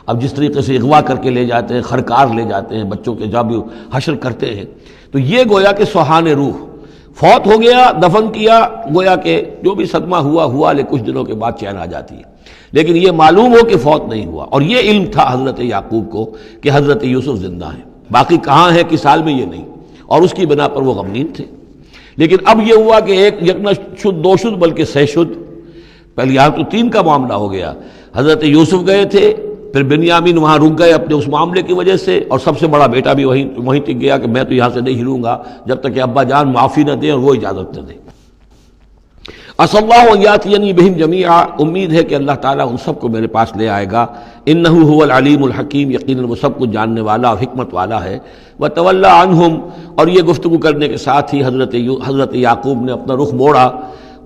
اب جس طریقے سے اغوا کر کے لے جاتے ہیں، خرکار لے جاتے ہیں بچوں کے، جب حشر کرتے ہیں، تو یہ گویا کہ سوہان روح، فوت ہو گیا، دفن کیا، گویا کہ جو بھی صدمہ ہوا لیکن کچھ دنوں کے بعد چین آ جاتی ہے، لیکن یہ معلوم ہو کہ فوت نہیں ہوا، اور یہ علم تھا حضرت یعقوب کو کہ حضرت یوسف زندہ ہیں، باقی کہاں ہے کس حال میں یہ نہیں، اور اس کی بنا پر وہ غمگین تھے۔ لیکن اب یہ ہوا کہ ایک یک نہ شد دو شد بلکہ سہ شد، پہلے یہاں تو 3 کا معاملہ ہو گیا، حضرت یوسف گئے تھے، پھر بنیامین وہاں رک گئے اپنے اس معاملے کی وجہ سے، اور سب سے بڑا بیٹا بھی وہیں ٹک گیا کہ میں تو یہاں سے نہیں ہلوں گا جب تک کہ ابا جان معافی نہ دیں اور وہ اجازت نہ دیں۔ عسى الله ان ياتيني بهم جميعا، امید ہے کہ اللہ تعالیٰ ان سب کو میرے پاس لے آئے گا. انه هو العلیم الحکیم، یقیناً وہ سب کچھ جاننے والا اور حکمت والا ہے. وتولى عنهم، اور یہ گفتگو کرنے کے ساتھ ہی حضرت یعقوب نے اپنا رخ موڑا.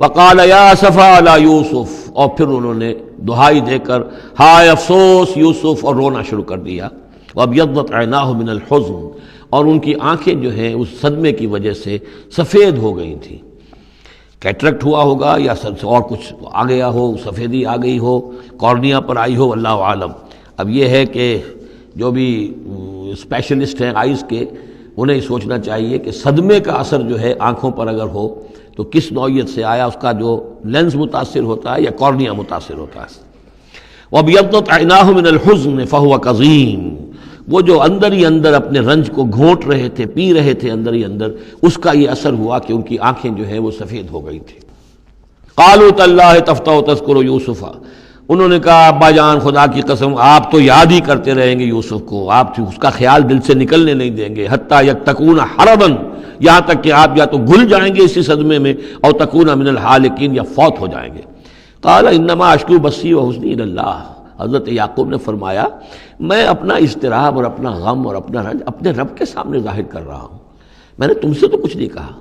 وقال یا اسفا علی یوسف، اور پھر انہوں نے دہائی دے کر ہائے افسوس یوسف، اور رونا شروع کر دیا. وابیضت عیناہ من الحزن، اور ان کی آنکھیں جو ہیں اس صدمے کی وجہ سے سفید ہو گئی تھیں. کیٹریکٹ ہوا ہوگا یا اور کچھ آ گیا ہو، سفیدی آ گئی ہو، کارنیا پر آئی ہو، اللہ عالم. اب یہ ہے کہ جو بھی اسپیشلسٹ ہیں آئیز کے، انہیں سوچنا چاہیے کہ صدمے کا اثر جو ہے آنکھوں پر اگر ہو تو کس نوعیت سے آیا، اس کا جو لینز متاثر ہوتا ہے یا کارنیا متاثر ہوتا ہے. وَابْيَضَّتْ عَيْنَاهُ مِنَ الْحُزْنِ فَهُوَ كَظِيمٌ، وہ جو اندر ہی اندر اپنے رنج کو گھونٹ رہے تھے، پی رہے تھے اندر ہی اندر، اس کا یہ اثر ہوا کہ ان کی آنکھیں جو ہیں وہ سفید ہو گئی تھیں. قَالُوا تَاللَّهِ تَفْتَحُ تَذْكُرُ يُوسُفَ، انہوں نے کہا ابا جان خدا کی قسم آپ تو یاد ہی کرتے رہیں گے یوسف کو، آپ اس کا خیال دل سے نکلنے نہیں دیں گے. حتیٰ یکتکون حربا، یہاں تک کہ آپ یا تو گھل جائیں گے اسی صدمے میں، اور تکون من الحالکین، یا فوت ہو جائیں گے. قال انما اشکو بثی وحزنی الی اللہ، حضرت یعقوب نے فرمایا میں اپنا اضطراب اور اپنا غم اور اپنا رنج اپنے رب کے سامنے ظاہر کر رہا ہوں. میں نے تم سے تو کچھ نہیں کہا،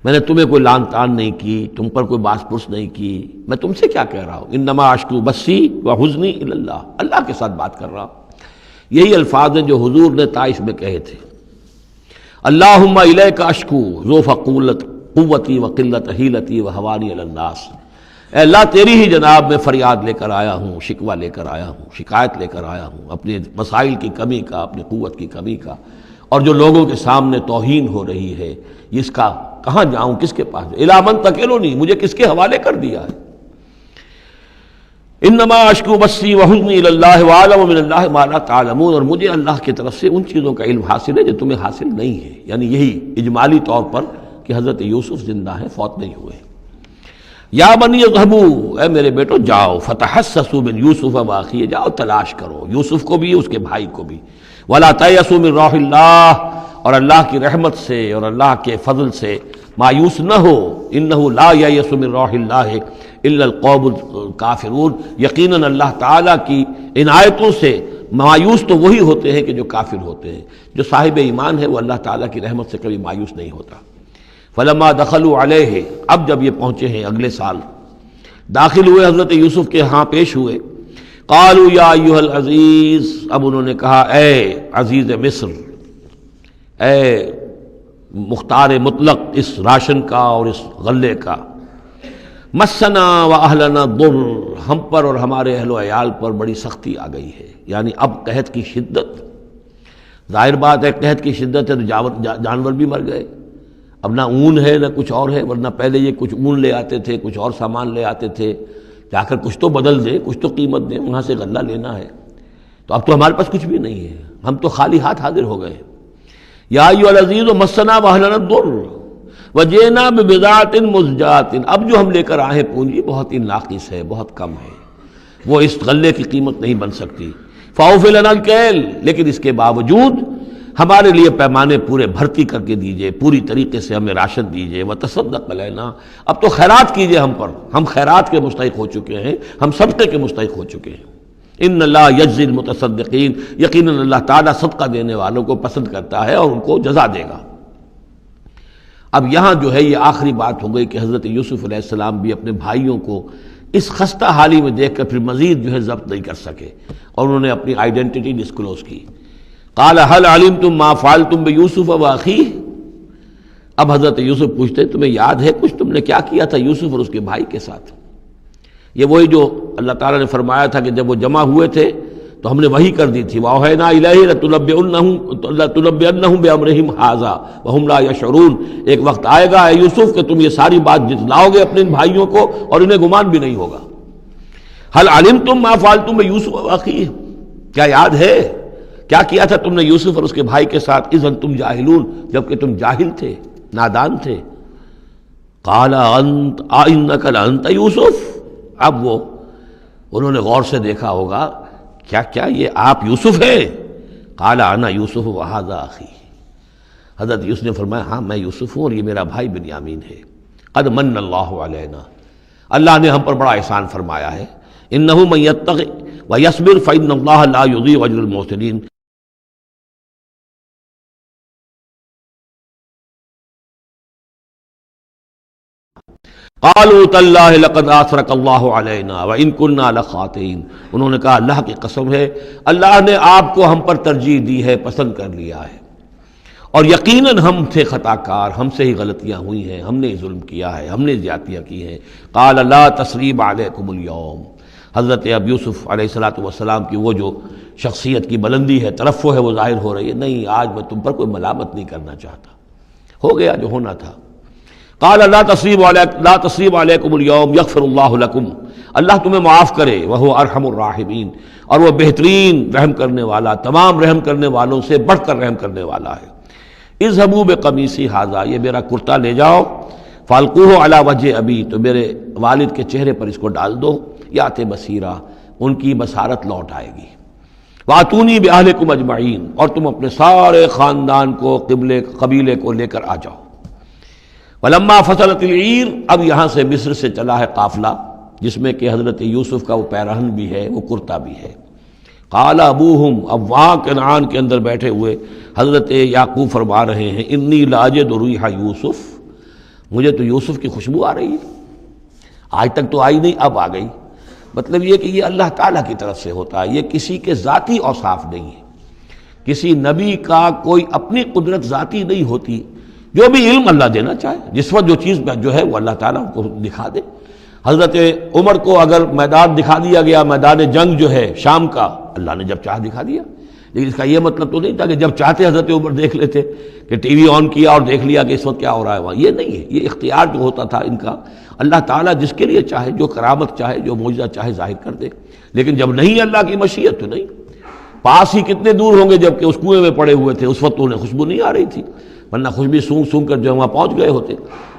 میں نے تمہیں کوئی لان تان نہیں کی، تم پر کوئی باس پرس نہیں کی، میں تم سے کیا کہہ رہا ہوں. انما اشکو بثی وحزنی الی اللہ، اللہ کے ساتھ بات کر رہا ہوں. یہی الفاظ ہیں جو حضور نے طائف میں کہے تھے. اللہم الیک اشکو ذوف قوتی وقلت حیلتی وحوانی علی الناس، اے اللہ تیری ہی جناب میں فریاد لے کر آیا ہوں، شکوہ لے کر آیا ہوں، شکایت لے کر آیا ہوں اپنے مسائل کی کمی کا، اپنی قوت کی کمی کا، اور جو لوگوں کے سامنے توہین ہو رہی ہے اس کا کہاں جاؤں، کس کے پاس. الی من تکلنی، مجھے کس کے حوالے کر دیا ہے. انما اشکو بثی وحزنی الی اللہ واعلم من اللہ ما لا تعلمون، اور مجھے اللہ کی طرف سے ان چیزوں کا علم حاصل ہے جو تمہیں حاصل نہیں ہے. یعنی یہی اجمالی طور پر کہ حضرت یوسف زندہ ہیں، فوت نہیں ہوئے. یا بنی اذهبوا، اے میرے بیٹو جاؤ، فتحسسوا من یوسف واخیہ، جاؤ تلاش کرو یوسف کو بھی اس کے بھائی کو بھی. ولا تیأسوا من روح اللہ، اور اللہ کی رحمت سے اور اللہ کے فضل سے مایوس نہ ہو. انہ لا ییأس من روح اللہ الا القوم الکافرون، یقیناً اللہ تعالیٰ کی عنایتوں سے مایوس تو وہی ہوتے ہیں کہ جو کافر ہوتے ہیں. جو صاحب ایمان ہے وہ اللہ تعالیٰ کی رحمت سے کبھی مایوس نہیں ہوتا. فلما دخلوا علیہ، اب جب یہ پہنچے ہیں اگلے سال، داخل ہوئے حضرت یوسف کے ہاں پیش ہوئے. قالوا یا ایھا العزیز، اب انہوں نے کہا اے عزیز مصر، اے مختار مطلق اس راشن کا اور اس غلے کا. مسنا و اہلنا ضر، ہم پر اور ہمارے اہل و عیال پر بڑی سختی آ گئی ہے. یعنی اب قحط کی شدت، ظاہر بات ہے قحط کی شدت ہے تو جانور بھی مر گئے. اب نہ اون ہے نہ کچھ اور ہے، ورنہ پہلے یہ کچھ اون لے آتے تھے، کچھ اور سامان لے آتے تھے، جا کر کچھ تو بدل دیں، کچھ تو قیمت دیں، وہاں سے غلہ لینا ہے. تو اب تو ہمارے پاس کچھ بھی نہیں ہے، ہم تو خالی ہاتھ حاضر ہو گئے. یا ایھا العزیز مسنا واہلنا الضر وجئنا ببضاعۃ مزجاۃ، اب جو ہم لے کر آئے پونجی بہت ہی ناقص ہے، بہت کم ہے، وہ اس غلے کی قیمت نہیں بن سکتی. فاوف لنا الکیل، لیکن اس کے باوجود ہمارے لیے پیمانے پورے بھرتی کر کے دیجئے، پوری طریقے سے ہمیں راشن دیجئے. وتصدق علینا، اب تو خیرات کیجئے ہم پر، ہم خیرات کے مستحق ہو چکے ہیں، ہم صدقے کے مستحق ہو چکے ہیں. ان اللہ یجزی المتصدقین، یقیناً اللہ تعالیٰ صدقہ دینے والوں کو پسند کرتا ہے اور ان کو جزا دے گا. اب یہاں جو ہے یہ آخری بات ہو گئی کہ حضرت یوسف علیہ السلام بھی اپنے بھائیوں کو اس خستہ حالی میں دیکھ کر پھر مزید جو ہے ضبط نہیں کر سکے، اور انہوں نے اپنی آئیڈینٹی ڈسکلوز کی. قال هل علمتم ما فعلتم بيوسف واخيه، اب حضرت یوسف پوچھتے تمہیں یاد ہے کچھ تم نے کیا کیا تھا یوسف اور اس کے بھائی کے ساتھ. یہ وہی جو اللہ تعالیٰ نے فرمایا تھا کہ جب وہ جمع ہوئے تھے تو ہم نے وحی کر دی تھی، وَأَوْحَيْنَا إِلَيْهِ لَتُنَبِّئَنَّهُم بِأَمْرِهِمْ هَٰذَا وَهُمْ لَا يَشْعُرُونَ، ایک وقت آئے گا اے یوسف کہ تم یہ ساری بات جتلاؤ گے اپنے بھائیوں کو اور انہیں گمان بھی نہیں ہوگا. هل علمتم ما فعلتم بيوسف واخيه، کیا یاد ہے کیا کیا تھا تم نے یوسف اور اس کے بھائی کے ساتھ؟ اذ انتم جاہلون، جبکہ تم جاہل تھے، نادان تھے. قال انت انک لانت یوسف، اب وہ انہوں نے غور سے دیکھا ہوگا کیا یہ آپ یوسف ہیں؟ قال انا یوسف وہذا اخی، حضرت یوسف نے فرمایا ہاں میں یوسف ہوں اور یہ میرا بھائی بنیامین ہے. قد من اللہ علینا، اللہ نے ہم پر بڑا احسان فرمایا ہے. انہ من یتق ویصبر فإن اللہ لا یضیع اجر المحسنین. قالوا تاللہ لقد آثرک اللہ علینا وإن كنا لخاطئین. انہوں نے کہا اللہ کی قسم ہے اللہ نے آپ کو ہم پر ترجیح دی ہے، پسند کر لیا ہے، اور یقیناً ہم تھے خطا کار، ہم سے ہی غلطیاں ہوئی ہیں، ہم نے ظلم کیا ہے، ہم نے زیادتیاں کی ہیں. قال لا تثریب علیکم اليوم. حضرت اب یوسف علیہ السلام کی وہ جو شخصیت کی بلندی ہے، ترفع ہے، وہ ظاہر ہو رہی ہے. نہیں، آج میں تم پر کوئی ملامت نہیں کرنا چاہتا، ہو گیا جو ہونا تھا. قال لا تثریب علیکم اليوم یغفر اللہ لکم. اللہ تمہیں معاف کرے، وہو ارحم الراحمین، اور وہ بہترین رحم کرنے والا، تمام رحم کرنے والوں سے بڑھ کر رحم کرنے والا ہے. اذهبوا بقمیصی ھذا، یہ میرا کرتا لے جاؤ، فالقوہ علی وجہ ابی، تو میرے والد کے چہرے پر اس کو ڈال دو، یات بصیرہ، ان کی بصارت لوٹ آئے گی. واتونی باہلکم اجمعین، اور تم اپنے سارے خاندان کو، قبیلے کو لے کر آ جاؤ. ولما فصلت العیر، اب یہاں سے مصر سے چلا ہے قافلہ جس میں کہ حضرت یوسف کا وہ پیرہن بھی ہے، وہ کرتا بھی ہے. قال ابوہم، اب وہاں کنعان کے اندر بیٹھے ہوئے حضرت یعقوب فرما رہے ہیں انی لاجد ریح یوسف، مجھے تو یوسف کی خوشبو آ رہی ہے، آج تک تو آئی نہیں، اب آ گئی. مطلب یہ کہ یہ اللہ تعالیٰ کی طرف سے ہوتا ہے، یہ کسی کے ذاتی اوصاف نہیں ہے. کسی نبی کا کوئی اپنی قدرت ذاتی نہیں ہوتی، جو بھی علم اللہ دینا چاہے، جس وقت جو چیز جو ہے وہ اللہ تعالیٰ کو دکھا دے. حضرت عمر کو اگر میدان دکھا دیا گیا، میدان جنگ جو ہے شام کا، اللہ نے جب چاہ دکھا دیا، لیکن اس کا یہ مطلب تو نہیں تھا کہ جب چاہتے حضرت عمر دیکھ لیتے، کہ ٹی وی آن کیا اور دیکھ لیا کہ اس وقت کیا ہو رہا ہے وہاں. یہ نہیں ہے، یہ اختیار جو ہوتا تھا ان کا، اللہ تعالیٰ جس کے لیے چاہے، جو کرامت چاہے، جو معجزہ چاہے ظاہر کر دے. لیکن جب نہیں اللہ کی مشیت تو نہیں. پاس ہی کتنے دور ہوں گے جب کہ اس کنویں میں پڑے ہوئے تھے، اس وقت انہیں خوشبو نہیں آ رہی تھی، ورنہ خوشبو سونگ سونگ کر جو وہاں پہنچ گئے ہوتے.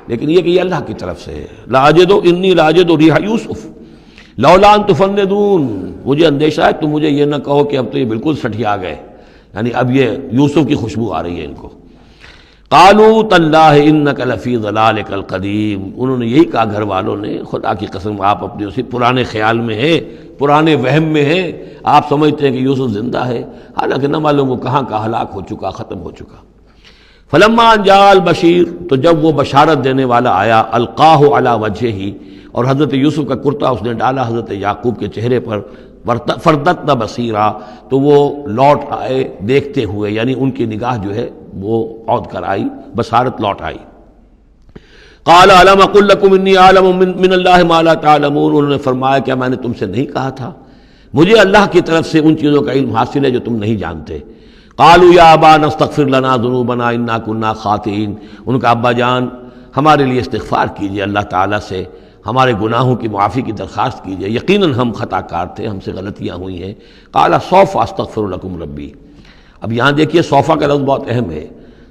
لیکن یہ کہ یہ اللہ کی طرف سے ہے. لاجد انی لاجد ریح یوسف لولا ان تفندون، مجھے اندیشہ ہے تم مجھے یہ نہ کہو کہ اب تو یہ بالکل سٹھیا گئے، یعنی اب یہ یوسف کی خوشبو آ رہی ہے ان کو. قالوا تاللہ انک لفی ضلالک القدیم، انہوں نے یہی کہا گھر والوں نے، خدا کی قسم آپ اپنے اسی پرانے خیال میں ہیں، پرانے وہم میں ہیں، آپ سمجھتے ہیں کہ یوسف زندہ ہے، حالانکہ نہ معلوم وہ کہاں کا ہلاک ہو چکا، ختم ہو چکا. فلما جاء البشیر، تو جب وہ بشارت دینے والا آیا، القاہ علی وجہہ، اور حضرت یوسف کا کرتا اس نے ڈالا حضرت یعقوب کے چہرے پر، فردتنا بصیرا، تو وہ لوٹ آئے دیکھتے ہوئے، یعنی ان کی نگاہ جو ہے وہ عود کر آئی، بصارت لوٹ آئی. قال الم اقل لکم انی اعلم من اللہ ما لا تعلمون، انہوں نے فرمایا کیا میں نے تم سے نہیں کہا تھا، مجھے اللہ کی طرف سے ان چیزوں کا علم حاصل ہے جو تم نہیں جانتے. قالوا یا ابانا استغفر لنا ذنوبنا انا كنا خاطئین، ان کا ابا جان ہمارے لیے استغفار کیجئے اللہ تعالیٰ سے، ہمارے گناہوں کی معافی کی درخواست کیجئے، یقیناً ہم خطا کار تھے، ہم سے غلطیاں ہوئی ہیں. قال سوف استغفر لکم ربی، اب یہاں دیکھیے صوفہ کا لفظ بہت اہم ہے،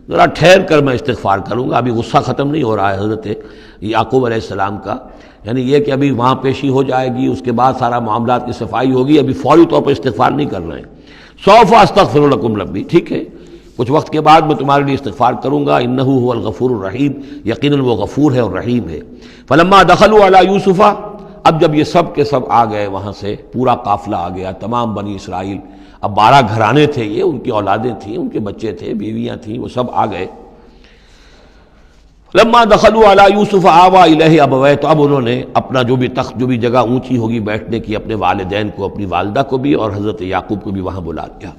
ذرا ٹھہر کر میں استغفار کروں گا، ابھی غصہ ختم نہیں ہو رہا ہے حضرت یعقوب علیہ السلام کا، یعنی یہ کہ ابھی وہاں پیشی ہو جائے گی، اس کے بعد سارا معاملات کی صفائی ہوگی، ابھی فوری طور پر استغفار نہیں کر رہے ہیں. سوف استغفر لکم ربی، ٹھیک ہے کچھ وقت کے بعد میں تمہارے لیے استغفار کروں گا، انہ هو الغفور الرحیم، یقیناً وہ غفور ہے اور رحیم ہے. فلما دخلوا علی یوسف، اب جب یہ سب کے سب آ گئے وہاں سے، پورا قافلہ آ گیا، تمام بنی اسرائیل، اب 12 گھرانے تھے یہ، ان کی اولادیں تھیں، ان کے بچے تھے، بیویاں تھیں، وہ سب آ گئے. لما دخلوا علی یوسف آویٰ الیہ ابویہ، تو اب انہوں نے اپنا جو بھی تخت، جو بھی جگہ اونچی ہوگی بیٹھنے کی، اپنے والدین کو، اپنی والدہ کو بھی اور حضرت یعقوب کو بھی وہاں بلا لیا.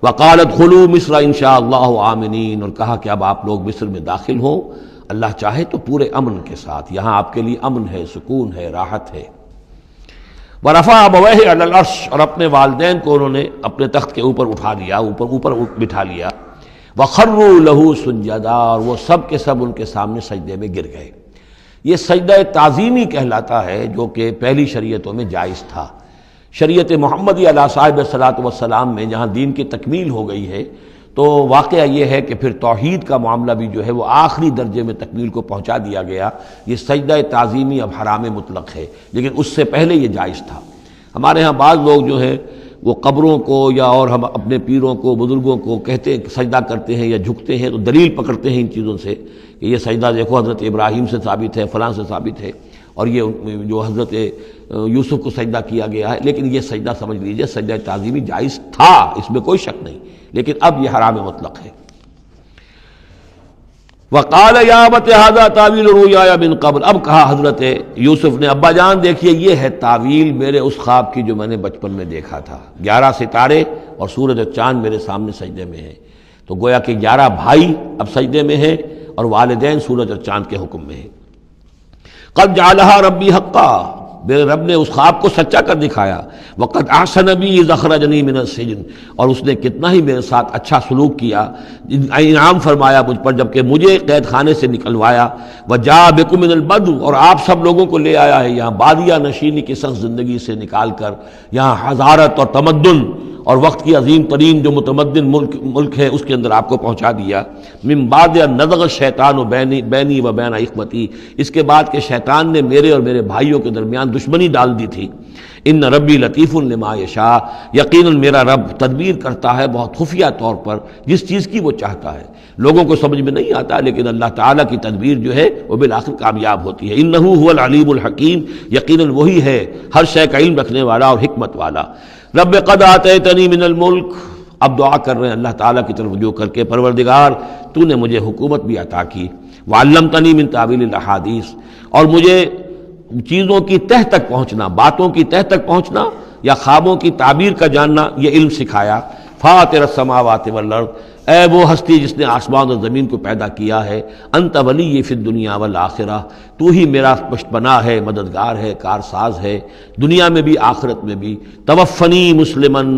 وقال ادخلوا مصر ان شاء اللہ آمنین، اور کہا کہ اب آپ لوگ مصر میں داخل ہوں اللہ چاہے تو پورے امن کے ساتھ، یہاں آپ کے لیے امن ہے، سکون ہے، راحت ہے. ورفع ابویہ علی العرش، اور اپنے والدین کو انہوں نے اپنے تخت کے اوپر اٹھا لیا، اوپر بٹھا لیا. وخروا لہ سجدا، اور وہ سب کے سب ان کے سامنے سجدے میں گر گئے. یہ سجدہ تعظیمی کہلاتا ہے، جو کہ پہلی شریعتوں میں جائز تھا. شریعت محمدی علیہ صاحب الصلاۃ والسلام میں جہاں دین کی تکمیل ہو گئی ہے، تو واقعہ یہ ہے کہ پھر توحید کا معاملہ بھی جو ہے وہ آخری درجے میں تکمیل کو پہنچا دیا گیا. یہ سجدہ تعظیمی اب حرام مطلق ہے، لیکن اس سے پہلے یہ جائز تھا. ہمارے ہاں بعض لوگ جو ہیں وہ قبروں کو یا اور ہم اپنے پیروں کو بزرگوں کو کہتے سجدہ کرتے ہیں یا جھکتے ہیں تو دلیل پکڑتے ہیں ان چیزوں سے کہ یہ سجدہ دیکھو حضرت ابراہیم سے ثابت ہے، فلاں سے ثابت ہے، اور یہ جو حضرت یوسف کو سجدہ کیا گیا ہے، لیکن یہ سجدہ سمجھ لیجئے سجدہ تعظیمی جائز تھا، اس میں کوئی شک نہیں، لیکن اب یہ حرام مطلق ہے۔ وقال یا ابت ھذا تاویل رؤیایا من قبل، اب کہا حضرت یوسف نے ابا جان دیکھیے یہ ہے تعویل میرے اس خواب کی جو میں نے بچپن میں دیکھا تھا، 11 ستارے اور سورج اور چاند میرے سامنے سجدے میں ہیں، تو گویا کہ 11 بھائی اب سجدے میں ہیں اور والدین سورج اور چاند کے حکم میں ہیں۔ قد جعلها ربی حقا، میرے رب نے اس خواب کو سچا کر دکھایا۔ وقد احسن بی اذ اخرجنی من السجن، اور اس نے کتنا ہی میرے ساتھ اچھا سلوک کیا، انعام فرمایا مجھ پر جب کہ مجھے قید خانے سے نکلوایا۔ وجاء بکم من البدو، اور آپ سب لوگوں کو لے آیا ہے یہاں بادیہ نشینی کی سخت زندگی سے نکال کر یہاں حضارت اور تمدن اور وقت کی عظیم ترین جو متمدن ملک ہے اس کے اندر آپ کو پہنچا دیا۔ من بعد ان نزغ الشیطان بینی و بین اخوتی، اس کے بعد کہ شیطان نے میرے اور میرے بھائیوں کے درمیان دشمنی ڈال دی تھی۔ ان ربی لطیف لما یشاء، یقیناً میرا رب تدبیر کرتا ہے بہت خفیہ طور پر جس چیز کی وہ چاہتا ہے، لوگوں کو سمجھ میں نہیں آتا، لیکن اللہ تعالیٰ کی تدبیر جو ہے وہ بالآخر کامیاب ہوتی ہے۔ انہ هو العلیم الحکیم، یقیناً وہی ہے ہر شے کا علم رکھنے والا اور حکمت والا۔ رب قد آتیتنی من الملک، اب دعا کر رہے ہیں اللہ تعالیٰ کی طرف رجوع کر کے، پروردگار تو نے مجھے حکومت بھی عطا کی، وعلمتنی من تعویل الاحادیث، اور مجھے چیزوں کی تہ تک پہنچنا، باتوں کی تہ تک پہنچنا یا خوابوں کی تعبیر کا جاننا یہ علم سکھایا۔ فاطر السماوات والارض، اے وہ ہستی جس نے آسمان اور زمین کو پیدا کیا ہے، انت ولی فی الدنیا والآخرہ، تو ہی میرا پشت پناہ ہے، مددگار ہے، کارساز ہے، دنیا میں بھی آخرت میں بھی۔ توفنی مسلمن،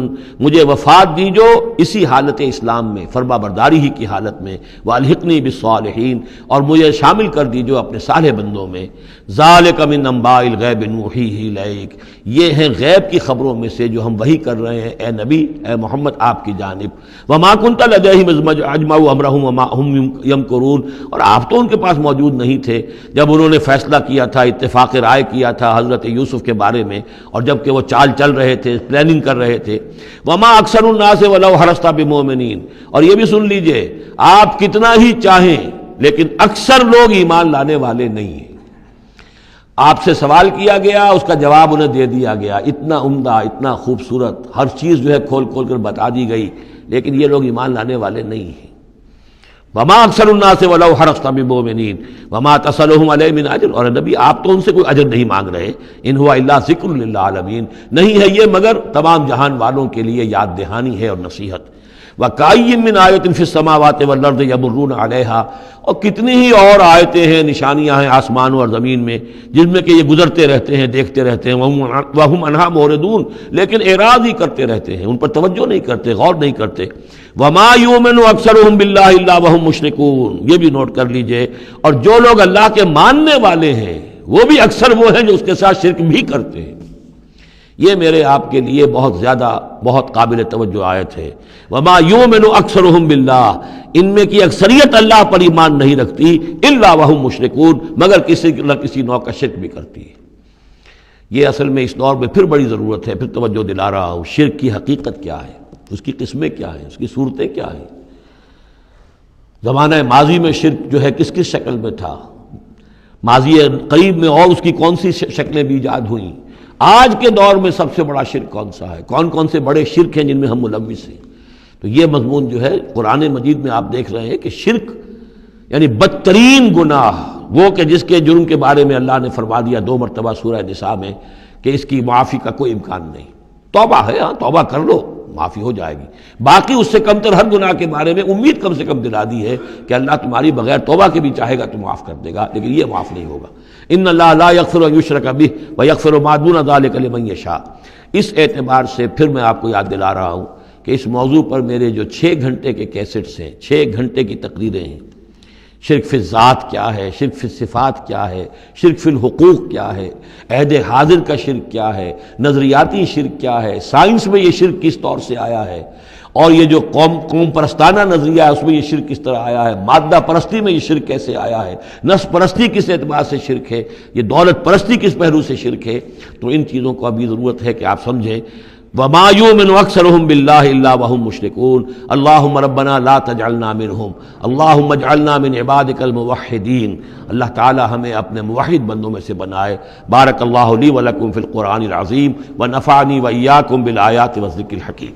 مجھے وفات دیجو اسی حالت اسلام میں، فرما برداری ہی کی حالت میں، والحقنی بالصالحین، اور مجھے شامل کر دیجو اپنے صالح بندوں میں۔ ذالک من انباء الغیب نوحیہ الیک، یہ ہیں غیب کی خبروں میں سے جو ہم وحی کر رہے ہیں اے نبی، اے محمد آپ کی جانب۔ وما کنت لدیہم اذ اجمعوا امرہم وما ہم یمکرون، اور آپ تو ان کے پاس موجود نہیں تھے جب انہوں نے فیصلہ کیا تھا، اتفاق رائے کیا تھا حضرت یوسف کے بارے میں، اور جب کہ وہ چال چل رہے تھے، پلاننگ کر رہے تھے۔ وما اکثر الناس ولو حرصت بمؤمنین، اور یہ بھی سن لیجئے آپ کتنا ہی چاہیں لیکن اکثر لوگ ایمان لانے والے نہیں ہیں۔ آپ سے سوال کیا گیا، اس کا جواب انہیں دے دیا گیا، اتنا عمدہ، اتنا خوبصورت، ہر چیز جو ہے کھول کھول کر بتا دی گئی، لیکن یہ لوگ ایمان لانے والے نہیں ہیں۔ وما اکثر الناس ولو حرصت بمؤمنین وما تصلهم علیہ من اجر، اور نبی آپ تو ان سے کوئی اجر نہیں مانگ رہے، ان هو الا ذکر للعالمین، نہیں ہے یہ مگر تمام جہان والوں کے لیے یاد دہانی ہے اور نصیحت۔ وَكَأَيٍّ مِّنْ آیَةٍ فِي السَّمَاوَاتِ وَالْأَرْضِ يَمُرُّونَ عَلَيْهَا، اور کتنی ہی اور آیتیں ہیں، نشانیاں ہیں آسمانوں اور زمین میں جن میں کہ یہ گزرتے رہتے ہیں، دیکھتے رہتے ہیں، وَهُمْ عَنْهَا مُعْرِضُونَ، لیکن اعراض ہی کرتے رہتے ہیں، ان پر توجہ نہیں کرتے، غور نہیں کرتے۔ وَمَا يُؤْمِنُ أَكْثَرُهُم بِاللَّهِ إِلَّا وَهُمْ مُشْرِكُونَ، یہ بھی نوٹ کر لیجئے، اور جو لوگ اللہ کے ماننے والے ہیں وہ بھی اکثر وہ ہیں جو اس کے ساتھ شرک بھی کرتے ہیں۔ یہ میرے آپ کے لیے بہت زیادہ بہت قابل توجہ آیت ہے۔ وما یؤمن اکثرهم باللہ، ان میں کی اکثریت اللہ پر ایمان نہیں رکھتی، الا وهم مشرکون، مگر کسی نہ کسی نوع کا شرک بھی کرتی ہے۔ یہ اصل میں اس دور میں پھر بڑی ضرورت ہے، پھر توجہ دلا رہا ہوں، شرک کی حقیقت کیا ہے، اس کی قسمیں کیا ہیں، اس کی صورتیں کیا ہیں، زمانہ ماضی میں شرک جو ہے کس کس شکل میں تھا، ماضی قریب میں اور اس کی کون سی شکلیں بھی ایجاد ہوئیں، آج کے دور میں سب سے بڑا شرک کون سا ہے، کون کون سے بڑے شرک ہیں جن میں ہم ملوث ہیں۔ تو یہ مضمون جو ہے قرآن مجید میں آپ دیکھ رہے ہیں کہ شرک یعنی بدترین گناہ، وہ کہ جس کے جرم کے بارے میں اللہ نے فرما دیا 2 مرتبہ سورہ نساء میں کہ اس کی معافی کا کوئی امکان نہیں، توبہ ہے، ہاں توبہ کر لو معافی ہو جائے گی، باقی اس سے کم تر ہر گناہ کے بارے میں امید کم سے کم دلا دی ہے کہ اللہ تمہاری بغیر توبہ کے بھی چاہے گا تو معاف کر دے گا، لیکن یہ معاف نہیں ہوگا۔ ان اللہ لا یغفر ان یشرک بہ ویغفر ما دون ذلک لمن یشاء۔ اس اعتبار سے پھر میں آپ کو یاد دلا رہا ہوں کہ اس موضوع پر میرے جو 6 گھنٹے کے کیسٹس ہیں، 6 گھنٹے کی تقریریں ہیں، شرک فی الذات کیا ہے، شرک فی الصفات کیا ہے، شرک فی الحقوق کیا ہے، عہد حاضر کا شرک کیا ہے، نظریاتی شرک کیا ہے، سائنس میں یہ شرک کس طور سے آیا ہے، اور یہ جو قوم پرستانہ نظریہ ہے اس میں یہ شرک کس طرح آیا ہے، مادہ پرستی میں یہ شرک کیسے آیا ہے، نفس پرستی کس اعتبار سے شرک ہے، یہ دولت پرستی کس پہلو سے شرک ہے۔ تو ان چیزوں کو ابھی ضرورت ہے کہ آپ سمجھیں۔ وما یؤمن اکثرهم باللہ الا وهم مشرکون اللہم ربنا لا تجعلنا منہم اللہم اجعلنا من عبادک الموحدین. اللہ تعالی ہمیں اپنے موحد بندوں میں سے بنائے. بارک اللہ لی ولکم فی القرآن العظیم ونفعنی وإیاکم بالآیات والذکر الحکیم.